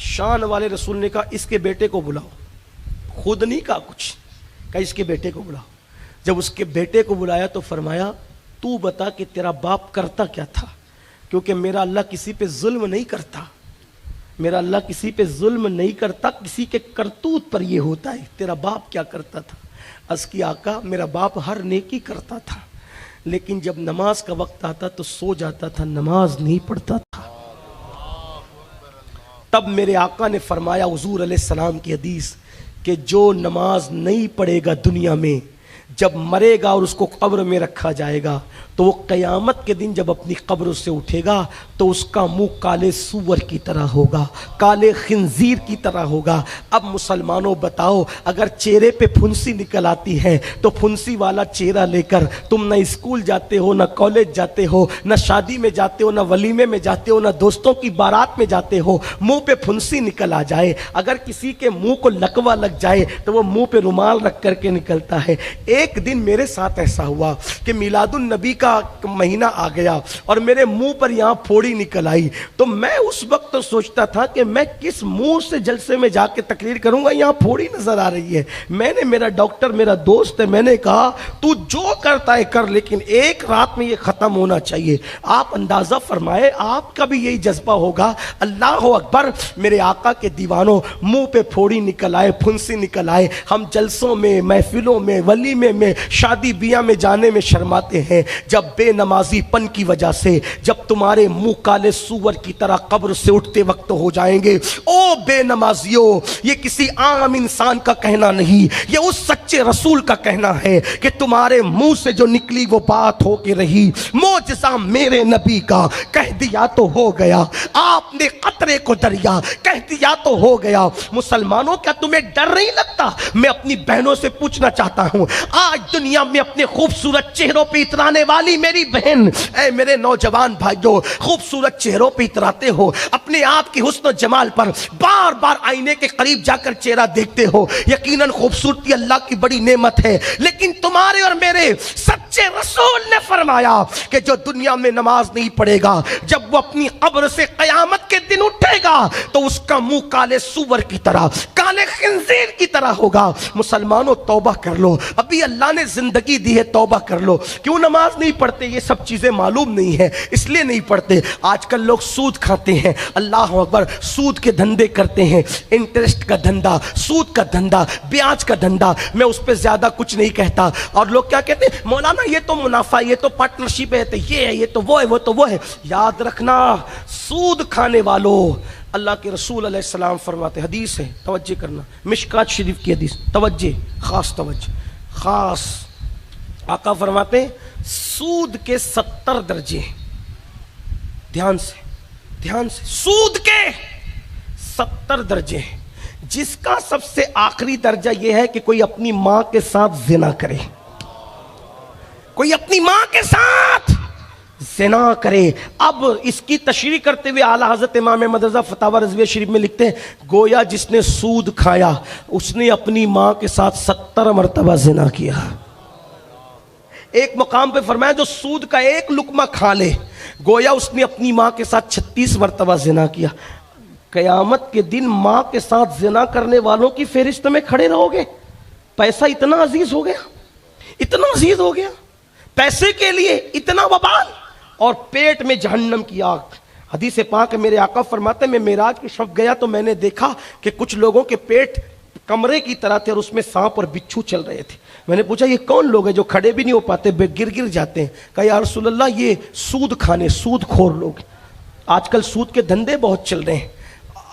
شان والے رسول نے کہا اس کے بیٹے کو بلاؤ. خود نہیں کہا کچھ، کہا اس کے بیٹے کو بلاؤ. جب اس کے بیٹے کو بلایا تو فرمایا تو بتا کہ تیرا باپ کرتا کیا تھا، کیونکہ میرا اللہ کسی پہ ظلم نہیں کرتا. میرا اللہ کسی پہ ظلم نہیں کرتا، کسی کے کرتوت پر یہ ہوتا ہے. تیرا باپ کیا کرتا تھا؟ عرض کی آقا میرا باپ ہر نیکی کرتا تھا، لیکن جب نماز کا وقت آتا تو سو جاتا تھا، نماز نہیں پڑھتا تھا. تب میرے آقا نے فرمایا، حضور علیہ السلام کی حدیث، کہ جو نماز نہیں پڑھے گا دنیا میں، جب مرے گا اور اس کو قبر میں رکھا جائے گا تو وہ قیامت کے دن جب اپنی قبر سے اٹھے گا تو اس کا منہ کالے سور کی طرح ہوگا، کالے خنزیر کی طرح ہوگا. اب مسلمانوں بتاؤ، اگر چہرے پہ پھنسی نکل آتی ہے تو پھنسی والا چہرہ لے کر تم نہ اسکول جاتے ہو، نہ کالج جاتے ہو، نہ شادی میں جاتے ہو، نہ ولیمے میں جاتے ہو، نہ دوستوں کی بارات میں جاتے ہو. منہ پہ پھنسی نکل آ جائے، اگر کسی کے منہ کو لکوا لگ جائے تو وہ منہ پہ رومال رکھ کر کے نکلتا ہے. ایک دن میرے ساتھ ایسا ہوا کہ میلاد النبی کا مہینہ آ گیا اور میرے منہ پر یہاں پھوڑی نکل آئی. تو میں اس وقت تو سوچتا تھا کہ میں کس منہ سے جلسے میں جا کے تقریر کروں گا، یہاں پھوڑی نظر آ رہی ہے. میں نے، میرا ڈاکٹر میرا دوست ہے، میں نے کہا تو جو کرتا ہے کر، لیکن ایک رات میں یہ ختم ہونا چاہیے. آپ اندازہ فرمائے آپ کا بھی یہی جذبہ ہوگا. اللہ اکبر. میرے آقا کے دیوانوں، منہ پہ پھوڑی نکل آئے، پھنسی نکل آئے. ہم جلسوں میں، محفلوں میں، ولیمے میں، شادی بیاہ میں جانے میں شرماتے ہیں. جب بے نمازی پن کی وجہ سے جب تمہارے منہ کالے سور کی طرح قبر سے اٹھتے وقت ہو جائیں گے، او بے نمازیوں، یہ کسی عام انسان کا کہنا نہیں، یہ اس سچے رسول کا کہنا ہے کہ تمہارے منہ سے جو نکلی وہ بات ہو کے رہی. معجزہ میرے نبی کا، کہہ دیا تو ہو گیا. آپ نے قطرے کو دریا کہہ دیا تو ہو گیا. مسلمانوں کیا تمہیں ڈر نہیں لگتا؟ میں اپنی بہنوں سے پوچھنا چاہتا ہوں، آج دنیا میں اپنے خوبصورت چہروں پہ اترانے والی میری بہن، اے میرے نوجوان بھائیوں، خوبصورت چہروں پہ اتراتے ہو، اپنے آپ کی حسن و جمال پر بار بار آئینے کے قریب جا کر چہرہ دیکھتے ہو. یقیناً خوبصورتی اللہ کی بڑی نعمت ہے، لیکن تمہارے اور میرے سچے رسول نے فرمایا کہ جو دنیا میں نماز نہیں پڑھے گا، جب وہ اپنی قبر سے قیامت کے دن اٹھے گا تو اس کا منہ کالے سور کی طرح، کالے خنزیر کی طرح ہوگا. مسلمانوں توبہ کر لو، ابھی اللہ نے زندگی دی ہے، توبہ کر لو. کیوں نماز نہیں پڑھتے؟ یہ سب چیزیں معلوم نہیں ہے، اس لیے نہیں پڑھتے. آج کل لوگ سود کھاتے ہیں، اللہ اکبر، سود کے دھندے کرتے ہیں، انٹرسٹ کا دھندا، سود کا دھندا، بیاج کا دھندا. میں اس پہ زیادہ کچھ نہیں کہتا. اور لوگ کیا کہتے ہیں؟ مولانا یہ تو منافع، یہ تو پارٹنرشپ ہے، یہ ہے، یہ تو وہ ہے، وہ تو وہ ہے. یاد رکھنا، سود کھانے والوں، اللہ کے رسول علیہ السلام فرماتے، حدیث ہے، توجہ کرنا، مشکات شریف کی حدیث، توجہ، خاص توجہ، خاص. آقا فرماتے ہیں سود کے 70 درجے. دھیان سے، دھیان سے، سود کے 70 درجے ہیں، جس کا سب سے آخری درجہ یہ ہے کہ کوئی اپنی ماں کے ساتھ زنا کرے. کوئی اپنی ماں کے ساتھ زنا کرے. اب اس کی تشریح کرتے ہوئے اعلیٰ حضرت امام احمد رضا فتاوی رضویہ شریف میں لکھتے ہیں، گویا جس نے سود کھایا اس نے اپنی ماں کے ساتھ 70 مرتبہ زنا کیا. ایک مقام پہ فرمایا جو سود کا ایک لقمہ کھا لے گویا اس نے اپنی ماں کے ساتھ 36 مرتبہ زنا کیا. قیامت کے دن ماں کے ساتھ زنا کرنے والوں کی فہرست میں کھڑے رہو گے. پیسہ اتنا عزیز ہو گیا, اتنا عزیز ہو گیا, پیسے کے لیے اتنا وبال, اور پیٹ میں جہنم کی آگ. حدیث پاک میرے آقا فرماتے ہیں میں معراج کی شب گیا تو میں نے دیکھا کہ کچھ لوگوں کے پیٹ کمرے کی طرح تھے اور اس میں سانپ اور بچھو چل رہے تھے. میں نے پوچھا یہ کون لوگ ہیں جو کھڑے بھی نہیں ہو پاتے, گر جاتے ہیں؟ کہا یا رسول اللہ یہ سود کھانے, سود خور لوگ. آج کل سود کے دھندے بہت چل رہے ہیں.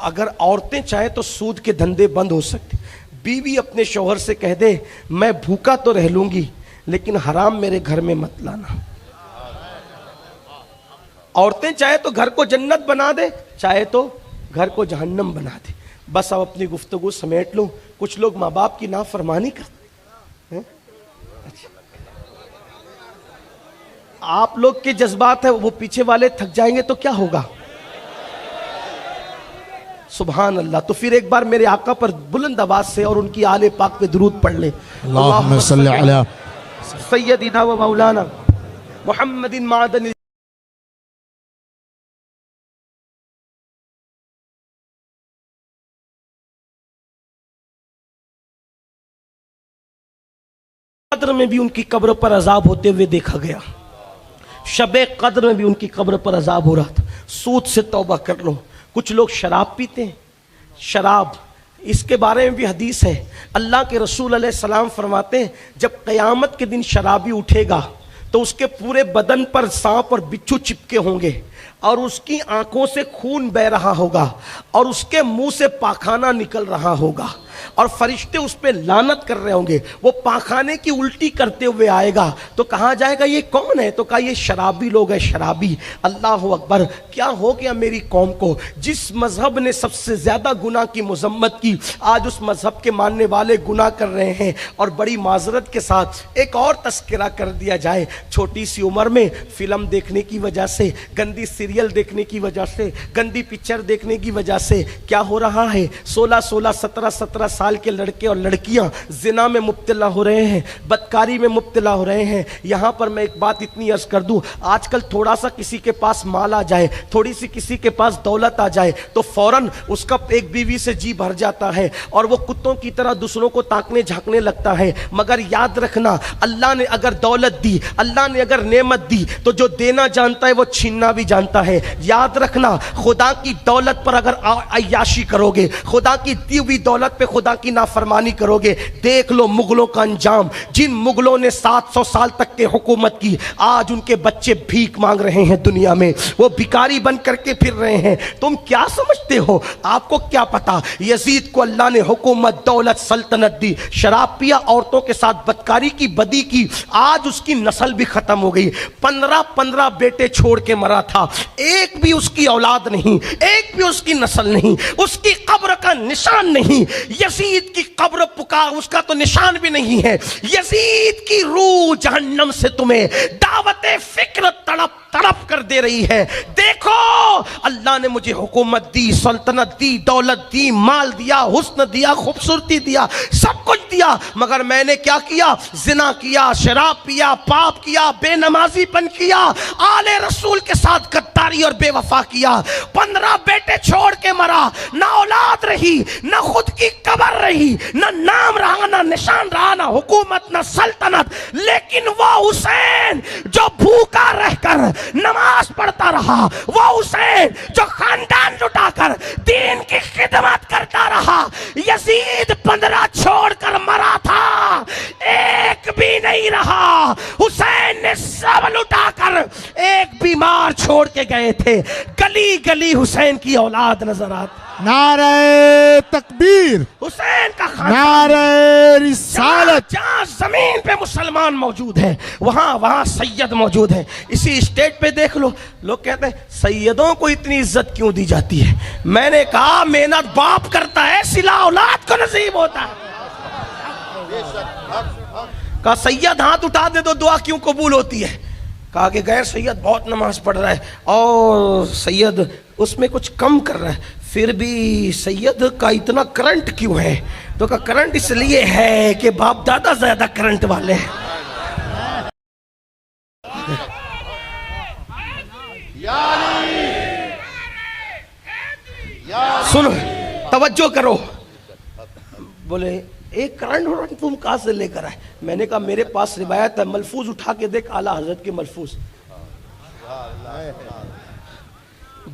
اگر عورتیں چاہیں تو سود کے دھندے بند ہو سکتے. بیوی اپنے شوہر سے کہہ دے میں بھوکا تو رہ لوں گی لیکن حرام میرے گھر میں مت لانا. عورتیں چاہے تو گھر کو جنت بنا دے, چاہے تو گھر کو جہنم بنا دے. بس اب اپنی گفتگو سمیٹ لوں. کچھ لوگ ماں باپ کی نافرمانی کرتے ہیں. آپ لوگ کے جذبات ہیں وہ پیچھے والے تھک جائیں گے تو کیا ہوگا؟ سبحان اللہ. تو پھر ایک بار میرے آقا پر بلند آواز سے اور ان کی آل پاک پہ درود پڑھ لیں. اللہم صلی علی سیدنا و مولانا محمد معدن قدر میں بھی ان کی قبر پر عذاب ہوتے ہوئے دیکھا گیا. شب قدر میں بھی ان کی قبر پر عذاب ہو رہا تھا. سود سے توبہ کر لو. کچھ لوگ شراب پیتے ہیں. شراب اس کے بارے میں بھی حدیث ہے. اللہ کے رسول علیہ السلام فرماتے ہیں جب قیامت کے دن شرابی اٹھے گا تو اس کے پورے بدن پر سانپ اور بچھو چپکے ہوں گے اور اس کی آنکھوں سے خون بہ رہا ہوگا اور اس کے منہ سے پاخانہ نکل رہا ہوگا اور فرشتے اس پہ لعنت کر رہے ہوں گے. وہ پاخانے کی الٹی کرتے ہوئے آئے گا تو کہا جائے گا یہ کون ہے؟ تو کہا یہ شرابی لوگ ہیں, شرابی. اللہ اکبر. کیا ہو گیا میری قوم کو؟ جس مذہب نے سب سے زیادہ گناہ کی مذمت کی آج اس مذہب کے ماننے والے گناہ کر رہے ہیں. اور بڑی معذرت کے ساتھ ایک اور تذکرہ کر دیا جائے. چھوٹی سی عمر میں فلم دیکھنے کی وجہ سے, گندی سیریل دیکھنے کی وجہ سے, گندی پکچر دیکھنے کی وجہ سے کیا ہو رہا ہے؟ 16 سال کے لڑکے اور لڑکیاں زنا میں مبتلا ہو رہے ہیں, بدکاری میں مبتلا ہو رہے ہیں. یہاں پر میں ایک بات اتنی عرض کر دوں, آج کل تھوڑا سا کسی کے پاس مال آ جائے, تھوڑی سی کسی کے پاس دولت آ جائے تو فوراً اس کا ایک بیوی سے جی بھر جاتا ہے اور وہ کتوں کی طرح دوسروں کو تاکنے جھانکنے لگتا ہے. مگر یاد رکھنا اللہ نے اگر دولت دی, اللہ نے اگر نعمت دی تو جو دینا جانتا ہے وہ چھیننا بھی جانتا ہے. یاد رکھنا خدا کی دولت پر اگر عیاشی کرو گے, خدا کی دی ہوئی دولت پہ خدا کی نافرمانی کرو گے, دیکھ لو مغلوں کا انجام. جن مغلوں نے 700 سال تک کے حکومت کی آج ان کے بچے بھیک مانگ رہے ہیں دنیا میں, وہ بھکاری بن کر کے پھر رہے ہیں. تم کیا سمجھتے ہو؟ آپ کو کیا پتا یزید کو اللہ نے حکومت, دولت, سلطنت دی, شراب پیا, عورتوں کے ساتھ بدکاری کی, بدی کی, آج اس کی نسل بھی ختم ہو گئی. 15 بیٹے چھوڑ کے مرا تھا, ایک بھی اس کی اولاد نہیں, ایک بھی اس کی نسل نہیں, اس کی قبر کا نشان نہیں. یزید کی قبر پکار اس کا تو نشان بھی نہیں ہے. یزید کی روح جہنم سے تمہیں دعوت فکر تڑپ کر دے رہی ہے. دیکھو اللہ نے مجھے حکومت دی, سلطنت دی, دولت دی, مال دیا, حسن دیا, خوبصورتی دیا, سب کچھ دیا, مگر میں نے کیا کیا؟ زنا کیا, شراب پیا, پاپ کیا, بے نمازی پن کیا, آل رسول کے ساتھ غداری اور بے وفا کیا. 15 بیٹے چھوڑ کے مرا, نہ اولاد رہی, نہ خود کی قبر رہی, نہ نام رہا, نہ نشان رہا, نہ حکومت, نہ سلطنت. لیکن وہ حسین جو بھوکا رہ کر نماز پڑھتا رہا, وہ حسین جو خاندان لٹا کر دین کی خدمت کرتا رہا. یزید 15 چھوڑ کر مرا تھا, ایک بھی نہیں رہا. حسین نے سب لٹا کر ایک بیمار چھوڑ کے گئے تھے. گلی گلی حسین کی اولاد نظر آتی. نعرہ تکبیر, حسین کا خاندان, نعرہ رسالت. جہاں زمین پہ مسلمان موجود ہیں وہاں سید موجود ہیں. اسی اسٹیٹ پہ دیکھ لو, لوگ کہتے ہیں سیدوں کو اتنی عزت کیوں دی جاتی ہے. میں نے کہا محنت باپ کرتا ہے, صلہ اولاد کو نصیب ہوتا ہے. کہا سید ہاتھ اٹھا دے تو دعا کیوں قبول ہوتی ہے؟ کہا کہ غیر سید بہت نماز پڑھ رہا ہے اور سید اس میں کچھ کم کر رہا ہے, پھر بھی سید کا اتنا کرنٹ کیوں ہے؟ تو کہا کرنٹ اس لیے ہے کہ باپ دادا زیادہ کرنٹ والے ہیں. سنو توجہ کرو. بولے ایک کرنٹ ہو رہا تم کہاں سے لے کر آئے؟ میں نے کہا میرے پاس روایت ہے، ملفوظ اٹھا کے دیکھ اعلیٰ حضرت کے ملفوظ.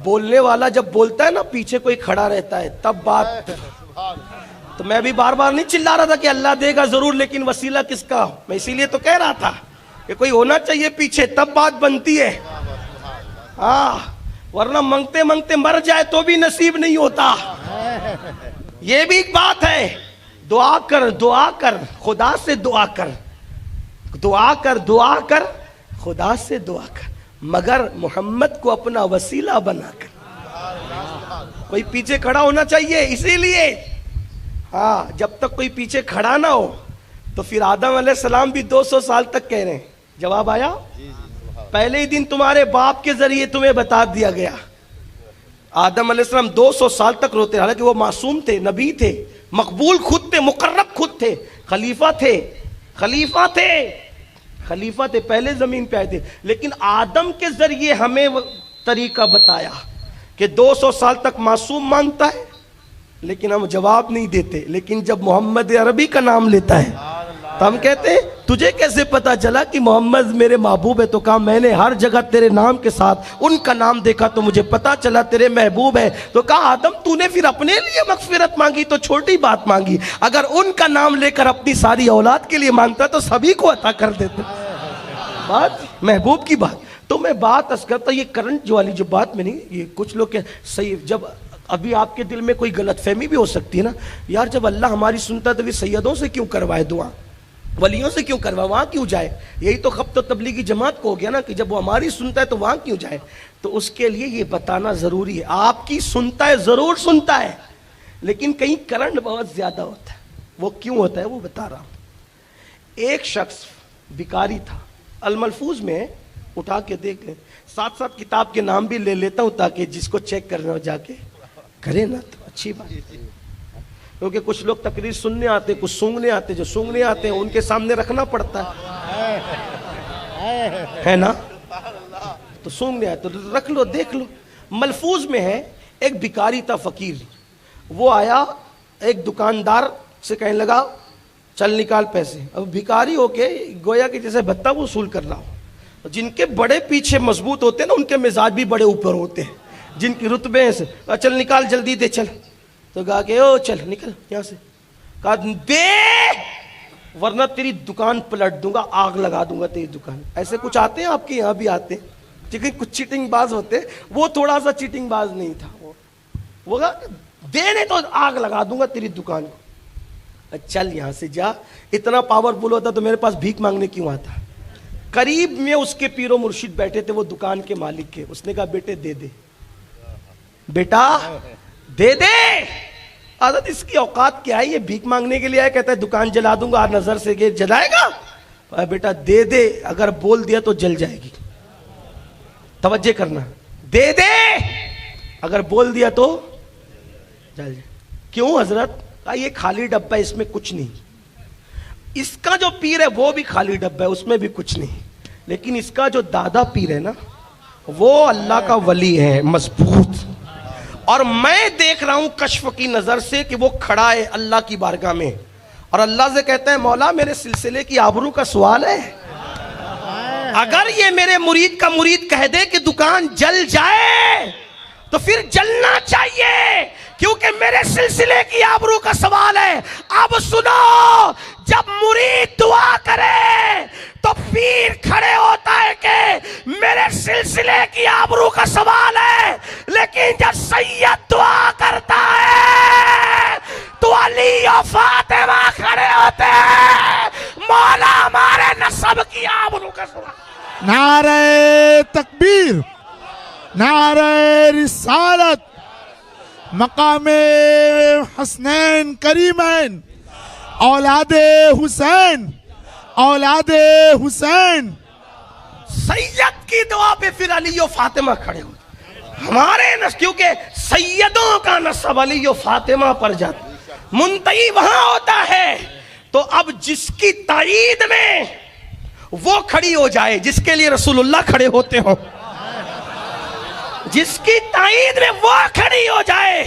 بولنے والا جب بولتا ہے نا پیچھے کوئی کھڑا رہتا ہے تب بات. تو میں بھی بار بار نہیں چلا رہا تھا کہ اللہ دے گا ضرور، لیکن وسیلہ کس کا؟ میں اسی لیے تو کہہ رہا تھا کہ کوئی ہونا چاہیے پیچھے تب بات بنتی ہے. ہاں ورنہ منگتے منگتے مر جائے تو بھی نصیب نہیں ہوتا. یہ بھی ایک بات ہے. دعا کر دعا کر خدا سے دعا کر، دعا کر دعا کر خدا سے دعا کر، مگر محمد کو اپنا وسیلہ بنا کر. کوئی پیچھے کھڑا ہونا چاہیے. اسی لیے ہاں جب تک کوئی پیچھے کھڑا نہ ہو تو پھر آدم علیہ السلام بھی 200 سال تک کہہ رہے ہیں. جواب آیا؟ پہلے ہی دن تمہارے باپ کے ذریعے تمہیں بتا دیا گیا. آدم علیہ السلام 200 سال تک روتے رہے، حالانکہ وہ معصوم تھے، نبی تھے، مقبول خود تھے، مقرب خود تھے، خلیفہ تھے، خلیفہ تھے، خلیفہ تھے، پہلے زمین پہ آئے تھے. لیکن آدم کے ذریعے ہمیں طریقہ بتایا کہ 200 سال تک معصوم مانتا ہے لیکن ہم جواب نہیں دیتے. لیکن جب محمد عربی کا نام لیتا ہے تو ہم کہتے ہیں تجھے کیسے پتا چلا کہ محمد میرے محبوب ہے؟ تو کہا میں نے ہر جگہ تیرے نام کے ساتھ ان کا نام دیکھا تو مجھے پتا چلا تیرے محبوب ہے. تو کہا آدم تو نے پھر اپنے لیے مغفرت مانگی تو چھوٹی بات مانگی، اگر ان کا نام لے کر اپنی ساری اولاد کے لیے مانگتا تو سبھی کو عطا کر دیتے. بات محبوب کی بات. تو میں بات اس کرتا یہ کرنٹ جو والی جو بات میں نہیں، یہ کچھ لوگ کہ صحیح، جب ابھی آپ کے دل میں کوئی غلط فہمی بھی ہو سکتی ہے نا، یار جب اللہ ہماری سنتا ہے تو بھی سیدوں سے کیوں کروائے دعا، ولیوں سے کیوں کروائے، وہاں کیوں جائے؟ یہی تو خبط و تبلیغی جماعت کو ہو گیا نا کہ جب وہ ہماری سنتا ہے تو وہاں کیوں جائے. تو اس کے لیے یہ بتانا ضروری ہے. آپ کی سنتا ہے، ضرور سنتا ہے، لیکن کہیں کرنٹ بہت زیادہ ہوتا ہے. وہ کیوں ہوتا ہے وہ بتا رہا ہوں. ایک شخص بیکاری تھا، الملفوظ میں اٹھا کے دیکھ لیں، ساتھ ساتھ کتاب کے نام بھی لے لیتا ہوں تاکہ جس کو چیک کرنا ہو جا کے کرے نا تو اچھی بات ہے. کیونکہ کچھ لوگ تقریر سننے آتے، کچھ سونگنے آتے، جو سونگنے آتے ہیں ان کے سامنے رکھنا پڑتا ہے نا، تو سونگنے آتے تو رکھ لو، دیکھ لو. ملفوظ میں ہے ایک بیکاری تھا فقیر، وہ آیا ایک دکاندار سے کہنے لگا چل نکال پیسے. اب بھکاری ہو کے گویا کہ جیسے بھتہ وصول کر رہا ہو. جن کے بڑے پیچھے مضبوط ہوتے ہیں نا ان کے مزاج بھی بڑے اوپر ہوتے ہیں، جن کی رتبے سے چل نکال جلدی دے چل. تو کہا کہ او چل نکل یہاں سے. کہا دے ورنہ تیری دکان پلٹ دوں گا، آگ لگا دوں گا تیری دکان. ایسے کچھ آتے ہیں آپ کے یہاں بھی آتے ہیں، لیکن کچھ چیٹنگ باز ہوتے ہیں. وہ تھوڑا سا چیٹنگ باز نہیں تھا، وہ کہا دینے تو آگ لگا دوں گا تیری دکان کو. چل یہاں سے جا. اتنا پاورفل ہوتا تو میرے پاس بھیک مانگنے کیوں آتا. قریب میں اس کے پیر و مرشد بیٹھے تھے، وہ دکان کے مالک کے. اس نے کہا بیٹے دے دے، بیٹا دے دے. حضرت اس کی اوقات کیا ہے، یہ بھیک مانگنے کے لیے آیا، کہتا ہے دکان جلا دوں گا. نظر سے کہ جلائے گا؟ بیٹا دے دے، اگر بول دیا تو جل جائے گی. توجہ کرنا، دے دے، اگر بول دیا تو جل جائے. کیوں حضرت؟ یہ خالی ڈبہ ہے، اس میں کچھ نہیں. اس کا جو پیر ہے وہ بھی خالی ڈبہ ہے، اس میں بھی کچھ نہیں. لیکن اس کا جو دادا پیر ہے نا وہ اللہ کا ولی ہے، مضبوط. اور میں دیکھ رہا ہوں کشف کی نظر سے کہ وہ کھڑا ہے اللہ کی بارگاہ میں اور اللہ سے کہتا ہے مولا میرے سلسلے کی آبرو کا سوال ہے. اگر یہ میرے مرید کا مرید کہہ دے کہ دکان جل جائے تو پھر جلنا چاہیے، کیونکہ میرے سلسلے کی آبرو کا سوال ہے. اب سنو، جب مرید دعا کرے تو پیر کھڑے ہوتا ہے کہ میرے سلسلے کی آبرو کا سوال ہے. لیکن جب سید دعا کرتا ہے تو علی و فاطمہ کھڑے ہوتے ہیں، مولا ہمارے نسب کی آبرو کا سوال. نعرہ تکبیر، نعرہ رسالت، مقام حسنین کریمین، اولاد حسین، اولاد حسین. سید کی دعا پہ پھر علی و فاطمہ کھڑے ہوتے ہمارے نسب، کیونکہ سیدوں کا نسب علی و فاطمہ پر جاتا، منتہی وہاں ہوتا ہے. تو اب جس کی تائید میں وہ کھڑی ہو جائے جس کے لیے رسول اللہ کھڑے ہوتے ہوں، جس کی تائید میں وہ کھڑی ہو جائے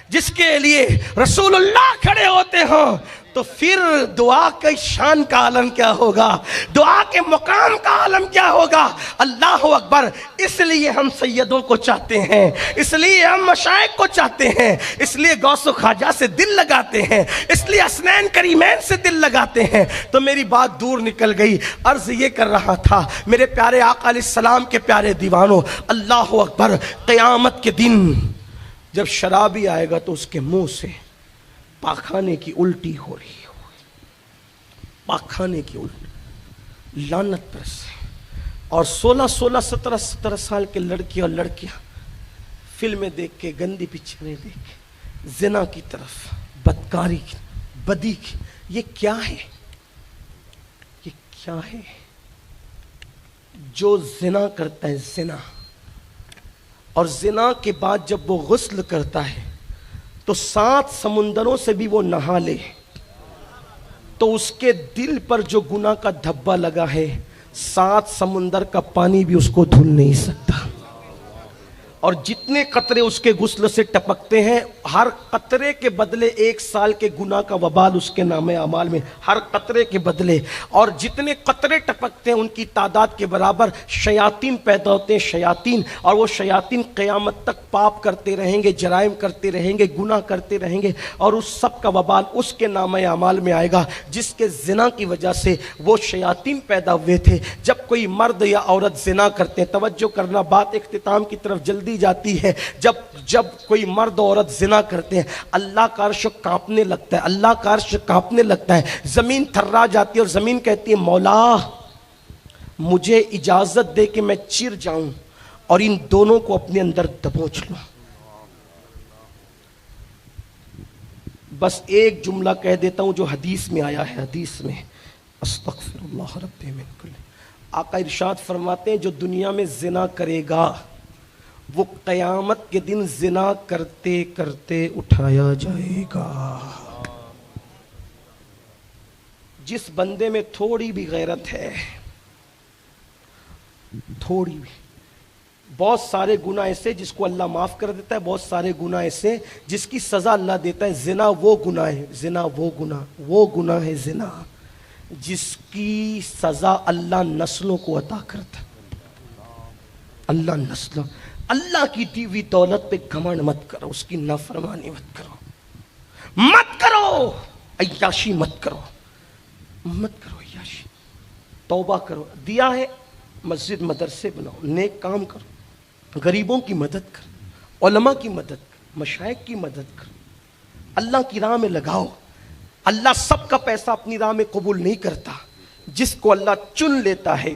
جس کے لیے رسول اللہ کھڑے ہوتے ہوں، تو پھر دعا کی شان کا عالم کیا ہوگا، دعا کے مقام کا عالم کیا ہوگا۔ اللہ اکبر۔ اس لیے ہم سیدوں کو چاہتے ہیں، اس لیے ہم مشائخ کو چاہتے ہیں، اس لیے غوث و خواجہ سے دل لگاتے ہیں، اس لیے حسنین کریمین سے دل لگاتے ہیں۔ تو میری بات دور نکل گئی، عرض یہ کر رہا تھا میرے پیارے آقا علیہ السلام کے پیارے دیوانوں، اللہ اکبر، قیامت کے دن جب شرابی آئے گا تو اس کے منہ سے پاخانے کی الٹی ہو رہی ہو، پاخانے کی الٹی، لعنت پر سے۔ اور 16 17 سال کے لڑکے اور لڑکیاں فلمیں دیکھ کے، گندی پکچریں دیکھ کے زنا کی طرف، بدکاری کی، بدی کی، یہ کیا ہے، یہ کیا ہے؟ جو زنا کرتا ہے، زنا، اور زنا کے بعد جب وہ غسل کرتا ہے تو 7 سمندروں سے بھی وہ نہا لے تو اس کے دل پر جو گناہ کا دھبا لگا ہے 7 سمندر کا پانی بھی اس کو دھل نہیں سکتا۔ اور جتنے قطرے اس کے غسل سے ٹپکتے ہیں، ہر قطرے کے بدلے 1 سال کے گناہ کا وبال اس کے نام اعمال میں، ہر قطرے کے بدلے۔ اور جتنے قطرے ٹپکتے ہیں ان کی تعداد کے برابر شیاطین پیدا ہوتے ہیں، شیاطین، اور وہ شیاطین قیامت تک پاپ کرتے رہیں گے، جرائم کرتے رہیں گے، گناہ کرتے رہیں گے، اور اس سب کا وبال اس کے نام اعمال میں آئے گا جس کے زنا کی وجہ سے وہ شیاطین پیدا ہوئے تھے۔ جب کوئی مرد یا عورت زنا کرتے ہیں، توجہ کرنا، بات اختتام کی طرف جلدی جاتی ہے، جب کوئی مرد عورت زنا کرتے ہیں اللہ کا عرش کانپنے لگتا ہے، اللہ کا عرش کانپنے لگتا ہے، زمین تھرا جاتی ہے، اور زمین کہتی ہے مولا مجھے اجازت دے کہ میں چر جاؤں اور ان دونوں کو اپنے اندر دبوچ لوں۔ بس ایک جملہ کہہ دیتا ہوں جو حدیث میں آیا ہے، حدیث میں، استغفر اللہ رب من کل۔ آقا ارشاد فرماتے ہیں جو دنیا میں زنا کرے گا وہ قیامت کے دن زنا کرتے کرتے اٹھایا جائے گا۔ جس بندے میں تھوڑی بھی غیرت ہے، تھوڑی بھی، بہت سارے گناہ ایسے جس کو اللہ معاف کر دیتا ہے، بہت سارے گناہ ایسے جس کی سزا اللہ دیتا ہے۔ زنا وہ گناہ ہے، زنا وہ گناہ ہے، زنا جس کی سزا اللہ نسلوں کو عطا کرتا ہے۔ اللہ نسلوں، اللہ کی دی ہوئی دولت پہ گھمنڈ مت کرو، اس کی نافرمانی مت کرو، عیاشی مت کرو عیاشی، توبہ کرو، دیا ہے مسجد مدرسے بناؤ، نیک کام کرو، غریبوں کی مدد کرو، علماء کی مدد کرو، مشائخ کی مدد کرو، اللہ کی راہ میں لگاؤ۔ اللہ سب کا پیسہ اپنی راہ میں قبول نہیں کرتا، جس کو اللہ چن لیتا ہے،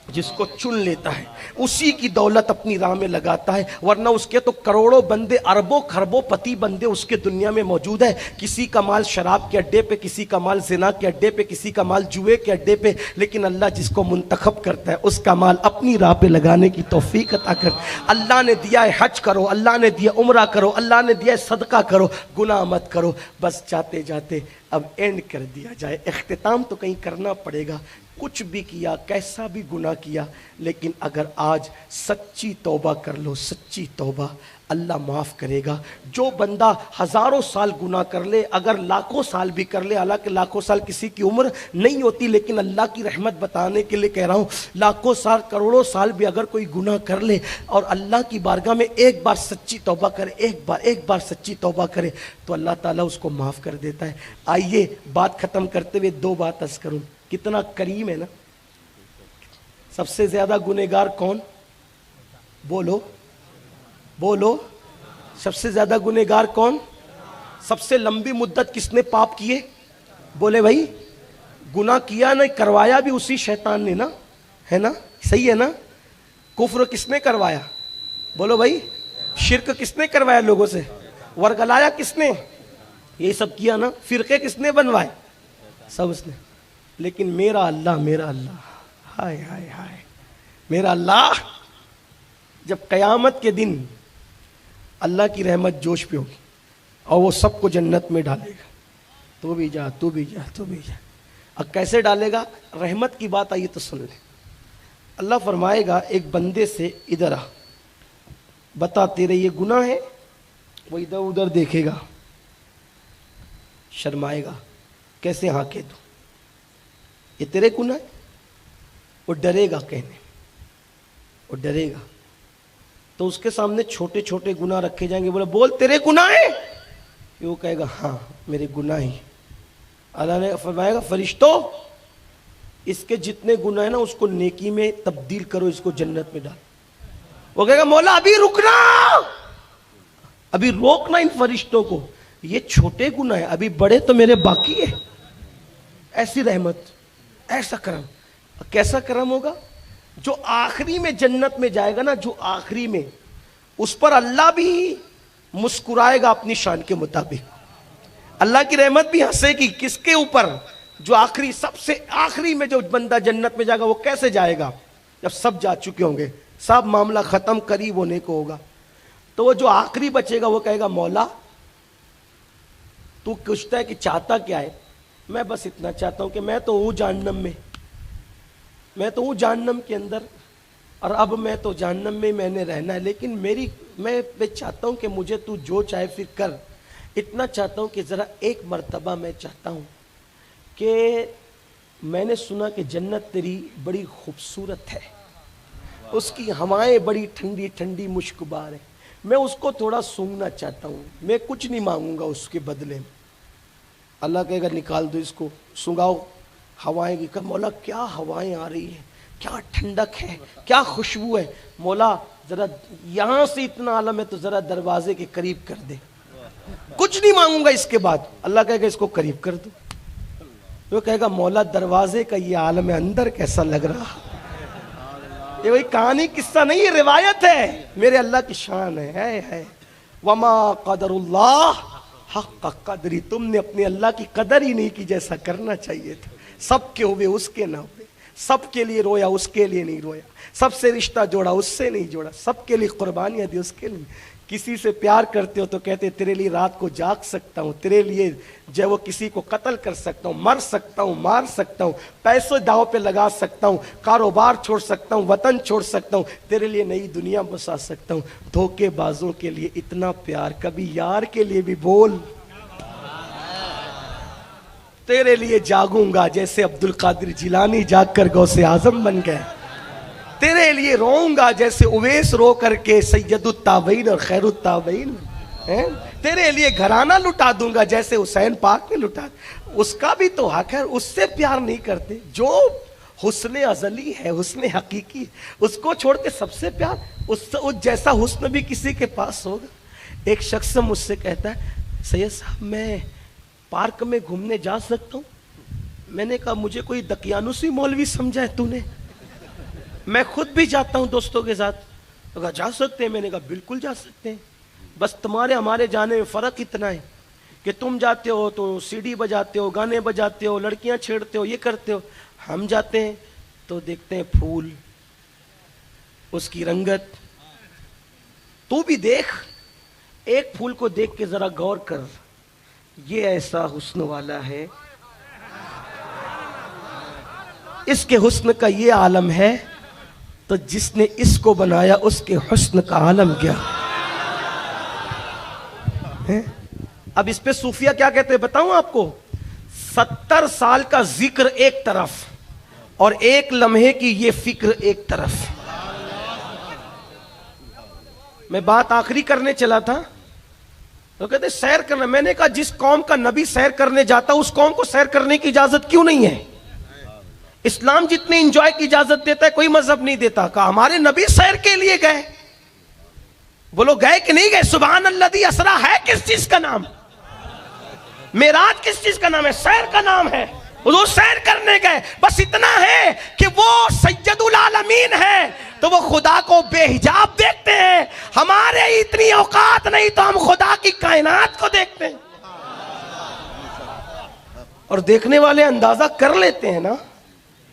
جس کو چن لیتا ہے اسی کی دولت اپنی راہ میں لگاتا ہے، ورنہ اس کے تو کروڑوں بندے، اربوں خربوں پتی بندے اس کے دنیا میں موجود ہے۔ کسی کا مال شراب کے اڈے پہ، کسی کا مال زنا کے اڈے پہ، کسی کا مال جوئے کے اڈے پہ، لیکن اللہ جس کو منتخب کرتا ہے اس کا مال اپنی راہ پہ لگانے کی توفیق عطا کر۔ اللہ نے دیا ہے حج کرو، اللہ نے دیا عمرہ کرو، اللہ نے دیا ہے صدقہ کرو، گناہ مت کرو۔ بس جاتے جاتے اب اینڈ کر دیا جائے، اختتام تو کہیں کرنا پڑے گا۔ کچھ بھی کیا، کیسا بھی گناہ کیا، لیکن اگر آج سچی توبہ کر لو، سچی توبہ، اللہ معاف کرے گا۔ جو بندہ ہزاروں سال گناہ کر لے، اگر لاکھوں سال بھی کر لے، حالانکہ لاکھوں سال کسی کی عمر نہیں ہوتی، لیکن اللہ کی رحمت بتانے کے لیے کہہ رہا ہوں، لاکھوں سال، کروڑوں سال بھی اگر کوئی گناہ کر لے اور اللہ کی بارگاہ میں ایک بار سچی توبہ کرے، ایک بار سچی توبہ کرے، تو اللہ تعالیٰ اس کو معاف کر دیتا ہے۔ آئیے بات ختم کرتے ہوئے 2 بات عرض کروں۔ کتنا کریم ہے نا۔ سب سے زیادہ گنہگار کون؟ بولو، سب سے زیادہ گنہگار کون؟ سب سے لمبی مدت کس نے پاپ کیے؟ بولے بھائی، گناہ کیا نہیں، کروایا بھی اسی شیطان نے نا، ہے نا؟ صحیح ہے نا؟ کفر کس نے کروایا؟ بولو بھائی، شرک کس نے کروایا لوگوں سے؟ ورگلایا کس نے؟ یہ سب کیا نا۔ فرقے کس نے بنوائے؟ سب اس نے۔ لیکن میرا اللہ، ہائے ہائے ہائے، میرا اللہ جب قیامت کے دن اللہ کی رحمت جوش پہ ہوگی اور وہ سب کو جنت میں ڈالے گا، تو بھی جا۔ اب کیسے ڈالے گا؟ رحمت کی بات آئیے تو سن لیں۔ اللہ فرمائے گا ایک بندے سے، ادھر آ، بتا تیرے یہ گناہ ہے، وہ ادھر ادھر دیکھے گا، شرمائے گا، کیسے ہاں کہہ دوں؟ یہ تیرے گناہ ہے؟ وہ ڈرے گا کہنے، وہ ڈرے گا تو اس کے سامنے چھوٹے چھوٹے گناہ رکھے جائیں گے، بولے بول تیرے گناہ ہیں؟ وہ کہے گا ہاں میرے گناہ ہی۔ اللہ نے فرمائے گا فرشتوں اس کے جتنے گناہ ہیں نا اس کو نیکی میں تبدیل کرو، اس کو جنت میں ڈال۔ وہ کہے گا مولا ابھی رکنا، ابھی روکنا ان فرشتوں کو، یہ چھوٹے گناہ ہیں، ابھی بڑے تو میرے باقی ہے۔ ایسی رحمت، ایسا کرم۔ کیسا کرم ہوگا؟ جو آخری میں جنت میں جائے گا نا، جو آخری میں، اس پر اللہ بھی مسکرائے گا اپنی شان کے مطابق۔ اللہ کی رحمت بھی ہنسے گی کس کے اوپر؟ جو آخری، سب سے آخری میں جو بندہ جنت میں جائے گا وہ کیسے جائے گا؟ جب سب جا چکے ہوں گے، سب معاملہ ختم قریب ہونے کو ہوگا، تو وہ جو آخری بچے گا وہ کہے گا مولا تو پوچھتا ہے کہ چاہتا کیا ہے؟ میں بس اتنا چاہتا ہوں کہ میں تو ہوں جہنم میں، میں تو ہوں جہنم کے اندر، اور اب میں تو جہنم میں میں نے رہنا ہے، لیکن میں چاہتا ہوں کہ مجھے تو جو چاہے پھر کر۔ اتنا چاہتا ہوں کہ ذرا ایک مرتبہ میں چاہتا ہوں کہ میں نے سنا کہ جنت تیری بڑی خوبصورت ہے، اس کی ہوائیں بڑی ٹھنڈی ٹھنڈی مشکبار ہیں، میں اس کو تھوڑا سونگنا چاہتا ہوں، میں کچھ نہیں مانگوں گا اس کے بدلے میں۔ اللہ کہے گا نکال دو اس کو، سنگاؤ ہوائیں کی۔ کہ مولا کیا ہوائیں آ رہی ہیں، کیا ٹھنڈک ہے، کیا خوشبو ہے۔ مولا ذرا یہاں سے اتنا عالم ہے تو ذرا دروازے کے قریب کر دے، کچھ نہیں مانگوں گا اس کے بعد۔ اللہ کہے گا اس کو قریب کر دو۔ وہ کہے گا مولا دروازے کا یہ عالم اندر کیسا لگ رہا؟ یہ وہی کہانی قصہ نہیں، یہ روایت ہے، میرے اللہ کی شان ہے۔ وما قدر اللہ حق قدری، تم نے اپنے اللہ کی قدر ہی نہیں کی جیسا کرنا چاہیے تھا۔ سب کے ہوئے اس کے نہ ہوئے، سب کے لیے رویا اس کے لیے نہیں رویا، سب سے رشتہ جوڑا اس سے نہیں جوڑا، سب کے لیے قربانیاں دی اس کے لیے۔ کسی سے پیار کرتے ہو تو کہتے تیرے لیے رات کو جاگ سکتا ہوں، تیرے لیے جو وہ کسی کو قتل کر سکتا ہوں، مر سکتا ہوں، مار سکتا ہوں، پیسے داؤ پہ لگا سکتا ہوں، کاروبار چھوڑ سکتا ہوں، وطن چھوڑ سکتا ہوں، تیرے لیے نئی دنیا بسا سکتا ہوں۔ دھوکے بازوں کے لیے اتنا پیار، کبھی یار کے لیے بھی بول تیرے لیے جاگوں گا جیسے عبد القادر جیلانی جاگ کر غوث اعظم بن گئے، تیرے لیے روؤں گا جیسے اویس رو کر کے سید التابعین اور خیر التابعین، تیرے لیے گھرانہ لٹا دوں گا جیسے حسین پاک نے لٹا۔ اس کا بھی تو حق ہے، اس سے پیار نہیں کرتے جو حسن ازلی ہے، حسن حقیقی، اس کو چھوڑ کے سب سے پیار، اس جیسا حسن بھی کسی کے پاس ہوگا۔ ایک شخص مجھ سے کہتا ہے سید صاحب میں پارک میں گھومنے جا سکتا ہوں؟ میں نے کہا مجھے کوئی دقیانوسی مولوی سمجھا ہے تو نے؟ میں خود بھی جاتا ہوں دوستوں کے ساتھ۔ تو کہا جا سکتے ہیں؟ میں نے کہا بالکل جا سکتے ہیں، بس تمہارے ہمارے جانے میں فرق اتنا ہے کہ تم جاتے ہو تو سی ڈی بجاتے ہو، گانے بجاتے ہو، لڑکیاں چھیڑتے ہو، یہ کرتے ہو۔ ہم جاتے ہیں تو دیکھتے ہیں پھول، اس کی رنگت۔ تو بھی دیکھ، ایک پھول کو دیکھ کے ذرا غور کر، یہ ایسا حسن والا ہے، اس کے حسن کا یہ عالم ہے، تو جس نے اس کو بنایا اس کے حسن کا عالم کیا ہے؟ اب اس پہ صوفیہ کیا کہتے ہیں بتاؤں آپ کو؟ 70 سال کا ذکر ایک طرف اور ایک لمحے کی یہ فکر ایک طرف۔ میں بات آخری کرنے چلا تھا، تو کہتے سیر کرنا، میں نے کہا جس قوم کا نبی سیر کرنے جاتا اس قوم کو سیر کرنے کی اجازت کیوں نہیں ہے؟ اسلام جتنے انجوائے کی اجازت دیتا ہے کوئی مذہب نہیں دیتا۔ کہا ہمارے نبی سیر کے لیے گئے۔ بولو گئے کہ نہیں گئے؟ سبحان الذی اسرا ہے کس چیز کا نام؟ معراج کس چیز کا نام ہے؟ سیر کا نام ہے۔ حضور سیر کرنے گئے، بس اتنا ہے کہ وہ سید العالمین ہے تو وہ خدا کو بے حجاب دیکھتے ہیں، ہمارے اتنی اوقات نہیں تو ہم خدا کی کائنات کو دیکھتے ہیں، اور دیکھنے والے اندازہ کر لیتے ہیں نا،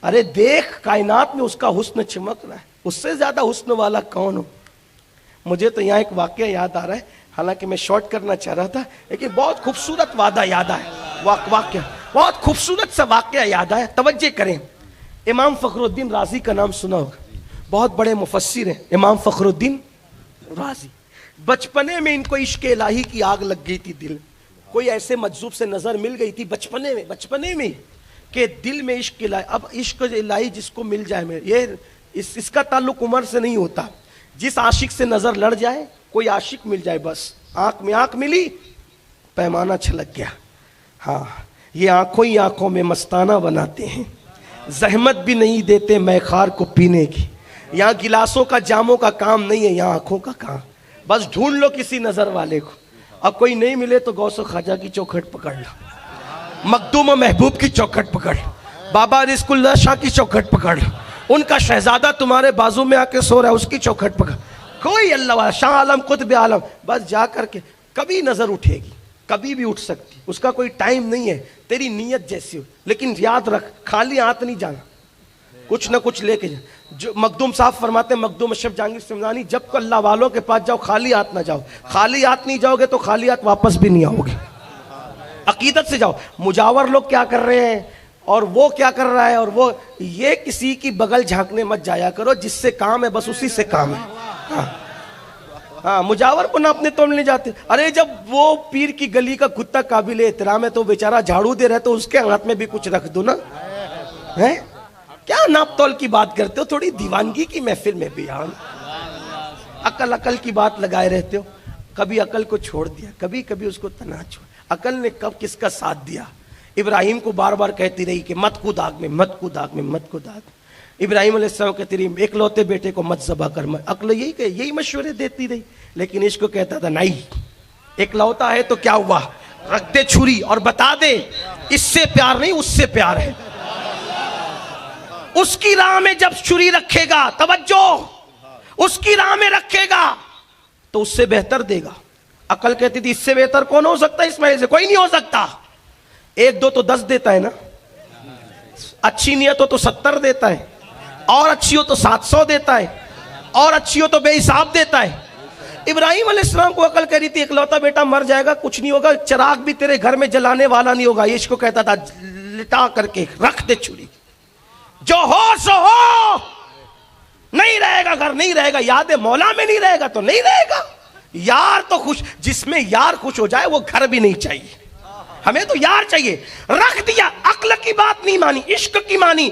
ارے دیکھ کائنات میں اس کا حسن چمک رہا ہے، اس سے زیادہ حسن والا کون ہو؟ مجھے تو یہاں ایک واقعہ یاد آ رہا ہے، حالانکہ میں شارٹ کرنا چاہ رہا تھا لیکن بہت خوبصورت وعدہ یاد آیا، واقعہ بہت خوبصورت سا واقعہ یاد آیا، توجہ کریں۔ امام فخر الدین رازی کا نام سنا ہوگا، بہت بڑے مفسر ہیں امام فخر الدین رازی۔ بچپنے میں ان کو عشق الہی کی آگ لگ گئی تھی دل، کوئی ایسے مجذوب سے نظر مل گئی تھی بچپنے میں کہ دل میں عشق لائے. اب عشق لائی جس کو مل جائے, یہ اس کا تعلق عمر سے نہیں ہوتا. جس عاشق سے نظر لڑ جائے, کوئی عاشق مل جائے, بس آنکھ میں آنکھ ملی, پیمانہ چھلک گیا. ہاں, یہ آنکھوں ہی آنکھوں میں مستانہ بناتے ہیں, زحمت بھی نہیں دیتے میں خار کو پینے کی. یہاں گلاسوں کا جاموں کا کام نہیں ہے, یہاں آنکھوں کا کام. بس ڈھونڈ لو کسی نظر والے کو. اب کوئی نہیں ملے تو غوث و خواجہ کی چوکھٹ پکڑ لو, مخدوم و محبوب کی چوکھٹ پکڑ لو, بابا رزق اللہ شاہ کی چوکھٹ پکڑ لو, ان کا شہزادہ تمہارے بازو میں آ کے سو رہا ہے اس کی چوکھٹ پکڑ. کوئی اللہ والا شاہ عالم قطب عالم, بس جا کر کے کبھی نظر اٹھے گی, کبھی بھی اٹھ سکتی, اس کا کوئی ٹائم نہیں ہے, تیری نیت جیسی ہو. لیکن یاد رکھ, خالی ہاتھ نہیں جانا, کچھ نہ کچھ لے کے جا. جو مخدوم صاحب فرماتے ہیں, مخدوم اشرف جہانگیر سمنانی, جب کو اللہ والوں کے پاس جاؤ خالی ہاتھ نہ جاؤ. خالی ہاتھ نہیں جاؤ گے تو خالی ہاتھ واپس بھی نہیں آؤ گے. عقیدت سے جاؤ. مجاور لوگ کیا کر رہے ہیں اور وہ کیا کر رہا ہے, اور وہ یہ کسی کی بغل جھانکنے مت جایا کرو, جس سے کام ہے بس اسی سے کام ہے. ہاں, مجاور کو نہ اپنے توڑ نہیں جاتے. ارے جب وہ پیر کی گلی کا کتا قابل احترام ہے تو بیچارہ جھاڑو دے رہے تو اس کے ہاتھ میں بھی کچھ رکھ دو نا. کیا ناپ تول کی بات کرتے ہو, تھوڑی دیوانگی کی محفل میں بھی آؤ. عقل کی بات لگائے رہتے ہو. کبھی عقل کو چھوڑ دیا, کبھی کبھی اس کو تنا چھوڑ. عقل نے کب کس کا ساتھ دیا. ابراہیم کو بار بار کہتی رہی کہ مت کود آگ میں, مت کود آگ میں, مت کود آگ میں. ابراہیم علیہ السلام کہتی رہی ایک لوتے بیٹے کو مت ذبح کر. عقل یہی مشورے دیتی رہی, لیکن اس کو کہتا تھا نہیں, ایک لوتا ہے تو کیا ہوا, رکھ دے چھری اور بتا دے اس سے پیار نہیں اس سے پیار ہے. اس کی راہ میں جب چھری رکھے گا, توجہ, اس کی راہ میں رکھے گا تو اس سے بہتر دے گا. عقل کہتی تھی اس سے بہتر کون ہو سکتا ہے, اسماعیل سے کوئی نہیں ہو سکتا. 1 2 تو 10 دیتا ہے نا, اچھی نیت ہو تو 70 دیتا ہے, اور اچھی ہو تو 700 دیتا ہے, اور اچھی ہو تو بے حساب دیتا ہے. ابراہیم علیہ السلام کو عقل کہہ رہی تھی اکلوتا بیٹا مر جائے گا, کچھ نہیں ہوگا, چراغ بھی تیرے گھر میں جلانے والا نہیں ہوگا. یہ اس کو کہتا تھا لٹا کر کے رکھ دے چھری, جو ہو سو ہو, نہیں رہے گا گھر, نہیں رہے گا یاد مولا میں, نہیں رہے گا تو نہیں رہے گا. یار تو خوش, جس میں یار خوش ہو جائے وہ گھر بھی نہیں چاہیے. ہمیں تو یار چاہیے. رکھ دیا, عقل کی بات نہیں مانی, عشق کی مانی.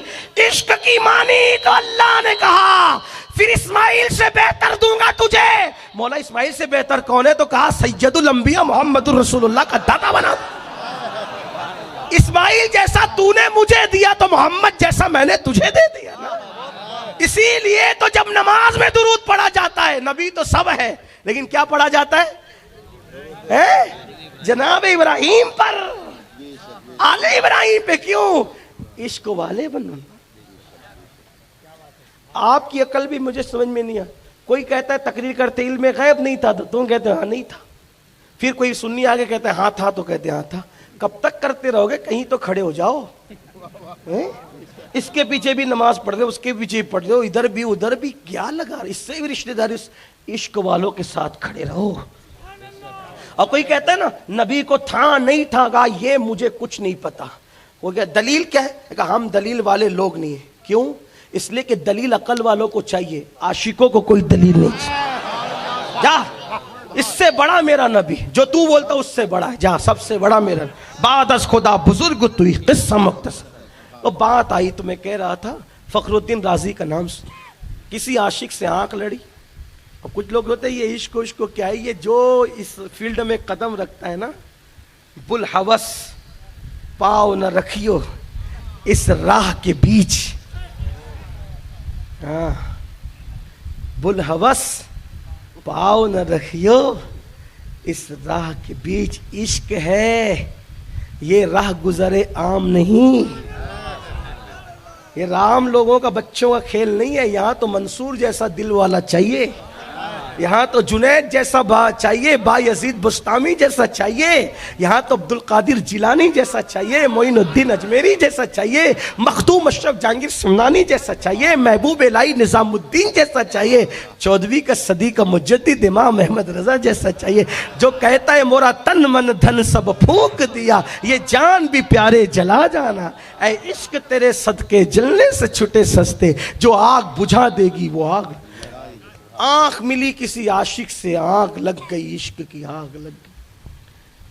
عشق کی مانی تو اللہ نے کہا پھر اسماعیل سے بہتر دوں گا تجھے. مولا اسماعیل سے بہتر کون ہے, تو کہا سید الانبیاء محمد الرسول اللہ کا دادا بنا. اسماعیل جیسا تو نے مجھے دیا تو محمد جیسا میں نے تجھے دے دیا نا. اسی لیے تو جب نماز میں درود پڑھا جاتا ہے, نبی تو سب ہے لیکن کیا پڑھا جاتا ہے, جناب ابراہیم پر, آل ابراہیم پہ. کیوں, عشق والے بنو. آپ کی عقل بھی مجھے سمجھ میں نہیں آ. کوئی کہتا ہے تقریر کرتے علم غیب نہیں تھا, تو تم کہتے ہیں ہاں نہیں تھا. پھر کوئی سنی آگے کہتے ہیں ہاں تھا, تو کہتے ہیں ہاں تھا. کب تک کرتے رہو گے, کہیں تو کھڑے ہو جاؤ. اس کے پیچھے بھی نماز پڑھ رہے ہو, اس کے پیچھے بھی پڑھ رہے ہو, ادھر بھی ادھر بھی, کیا لگا, اس سے بھی رشتہ داری. عشق والوں کے ساتھ کھڑے رہو. اور کوئی کہتا ہے نا نبی کو تھا نہیں تھا, گا یہ مجھے کچھ نہیں پتا. وہ کیا دلیل کیا ہے, کہ ہم دلیل والے لوگ نہیں ہیں. کیوں, اس لیے کہ دلیل عقل والوں کو چاہیے, عاشقوں کو کوئی دلیل نہیں چاہیے. جا, اس سے بڑا میرا نبی, جو تو بولتا اس سے بڑا ہے, جا, سب سے بڑا میرا. بعد از خدا بزرگ توئی قصہ مختصر. وہ بات آئی تو میں کہہ رہا تھا, فخر الدین رازی کا نام سن. کسی عاشق سے آنکھ لڑی, اور کچھ لوگ ہوتے ہیں یہ عشق کو کیا ہے, یہ جو اس فیلڈ میں قدم رکھتا ہے نا, بلحوث پاؤ نہ رکھیو اس راہ کے بیچ. ہاں, بلحوث پاؤ نہ رکھیو اس راہ کے بیچ. عشق ہے یہ راہ گزرے عام نہیں, یہ رام لوگوں کا بچوں کا کھیل نہیں ہے. یہاں تو منصور جیسا دل والا چاہیے, یہاں تو جنید جیسا چاہیے, با یزید بستامی جیسا چاہیے, یہاں تو عبد القادر جیلانی جیسا چاہیے, معین الدین اجمیری جیسا چاہیے, مخدوم اشرف جہانگیر سمنانی جیسا چاہیے, محبوب الہی نظام الدین جیسا چاہیے, 14ویں کا صدی کا مجدد امام احمد رضا جیسا چاہیے, جو کہتا ہے مورا تن من دھن سب پھونک دیا, یہ جان بھی پیارے جلا جانا. اے عشق تیرے صدقے جلنے سے چھٹے سستے, جو آگ بجھا دے گی وہ آگ. آنکھ ملی کسی عاشق سے, آگ لگ گئی, عشق کی آگ لگ گئی.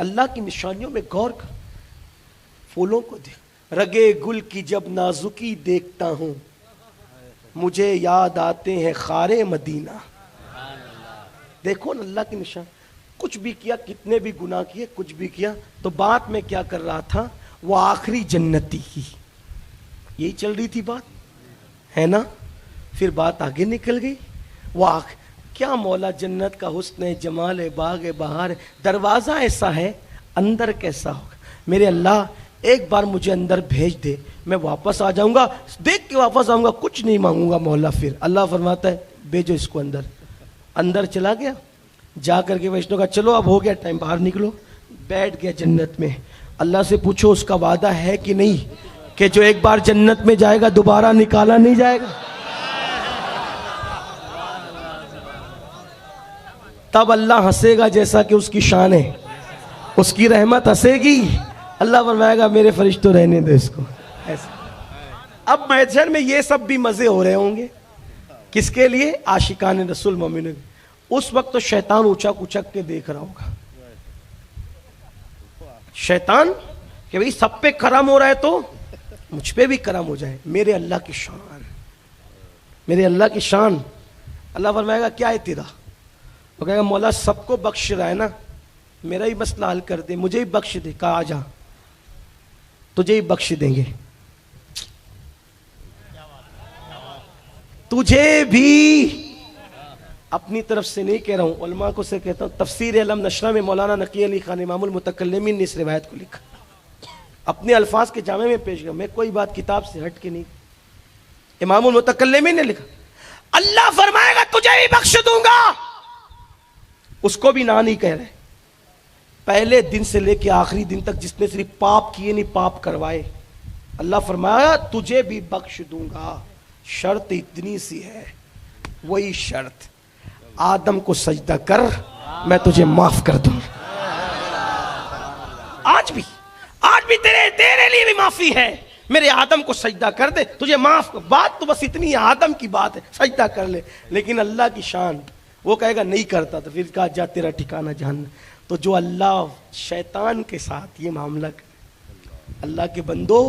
اللہ کی نشانیوں میں غور کر، پھولوں کو دیکھ، رگے گل کی جب نازکی دیکھتا ہوں مجھے یاد آتے ہیں خار مدینہ. دیکھو نا اللہ کی نشان، کچھ بھی کیا، کتنے بھی گناہ کیے، کچھ بھی کیا، تو بات میں کیا کر رہا تھا؟ وہ آخری جنتی کی، یہی چل رہی تھی بات، ہے نا؟ پھر بات آگے نکل گئی. وہ کیا مولا جنت کا حسن ہے، جمال ہے، باغ ہے، بہار ہے، دروازہ ایسا ہے، اندر کیسا ہوگا؟ میرے اللہ ایک بار مجھے اندر بھیج دے، میں واپس آ جاؤں گا، دیکھ کے واپس آؤں گا، کچھ نہیں مانگوں گا مولا. پھر اللہ فرماتا ہے بھیجو اس کو اندر. اندر چلا گیا، جا کر کے ویشنو کا چلو اب ہو گیا ٹائم، باہر نکلو. بیٹھ گیا جنت میں. اللہ سے پوچھو اس کا وعدہ ہے کہ نہیں کہ جو ایک بار جنت میں جائے گا دوبارہ نکالا نہیں جائے گا؟ تب اللہ ہنسے گا جیسا کہ اس کی شان ہے، اس کی رحمت ہنسے گی. اللہ فرمائے گا میرے فرشتوں رہنے دے اس کو. ایسا اب محشر میں یہ سب بھی مزے ہو رہے ہوں گے، کس کے لیے؟ عاشقان رسول مومنین. اس وقت تو شیطان اونچا کچک کے دیکھ رہا ہوگا. شیطان کہ بھئی سب پہ کرم ہو رہا ہے تو مجھ پہ بھی کرم ہو جائے. میرے اللہ کی شان، میرے اللہ کی شان. اللہ فرمائے گا کیا ہے تیرا؟ وہ کہے گا مولا سب کو بخش رہا ہے نا، میرا ہی مسئلہ حل کر دے، مجھے ہی بخش دے. کہا آ جا تجھے ہی بخش دیں گے. تجھے بھی اپنی طرف سے نہیں کہہ رہا ہوں، علماء کو سے کہتا ہوں. تفسیر علم نشرہ میں مولانا نقی علی خان امام المتکلمین نے اس روایت کو لکھا، اپنے الفاظ کے جامع میں پیش کیا. میں کوئی بات کتاب سے ہٹ کے نہیں، امام المتکلمین نے لکھا. اللہ فرمائے گا تجھے ہی بخش دوں گا. اس کو بھی نہ نہیں کہہ رہے. پہلے دن سے لے کے آخری دن تک جس نے صرف پاپ کیے نہیں پاپ کروائے، اللہ فرمایا تجھے بھی بخش دوں گا. شرط اتنی سی ہے، وہی شرط آدم کو سجدہ کر میں تجھے معاف کر دوں. آج بھی تیرے لیے بھی معافی ہے. میرے آدم کو سجدہ کر دے تجھے معاف. بات تو بس اتنی ہے، آدم کی بات ہے، سجدہ کر لے. لیکن اللہ کی شان، وہ کہے گا نہیں کرتا تو پھر کہا جا تیرا ٹھکانہ جہنم. تو جو اللہ شیطان کے ساتھ یہ معاملہ کرے. اللہ کے بندو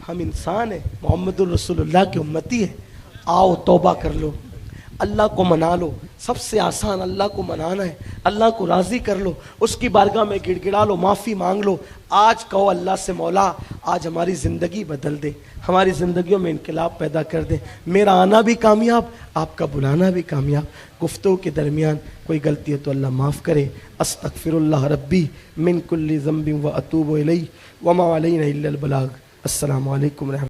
ہم انسان ہیں، محمد الرسول اللہ کی امتی ہے. آؤ توبہ کر لو، اللہ کو منا لو. سب سے آسان اللہ کو منانا ہے. اللہ کو راضی کر لو، اس کی بارگاہ میں گڑ گڑا لو، معافی مانگ لو. آج کہو اللہ سے مولا آج ہماری زندگی بدل دے، ہماری زندگیوں میں انقلاب پیدا کر دے. میرا آنا بھی کامیاب، آپ کا بلانا بھی کامیاب. گفتگو کے درمیان کوئی غلطی ہے تو اللہ معاف کرے. استغفر اللہ ربی من کل ذنب و اتوب الیہ وما علینا الا البلاغ. السلام علیکم ورحمۃ اللہ.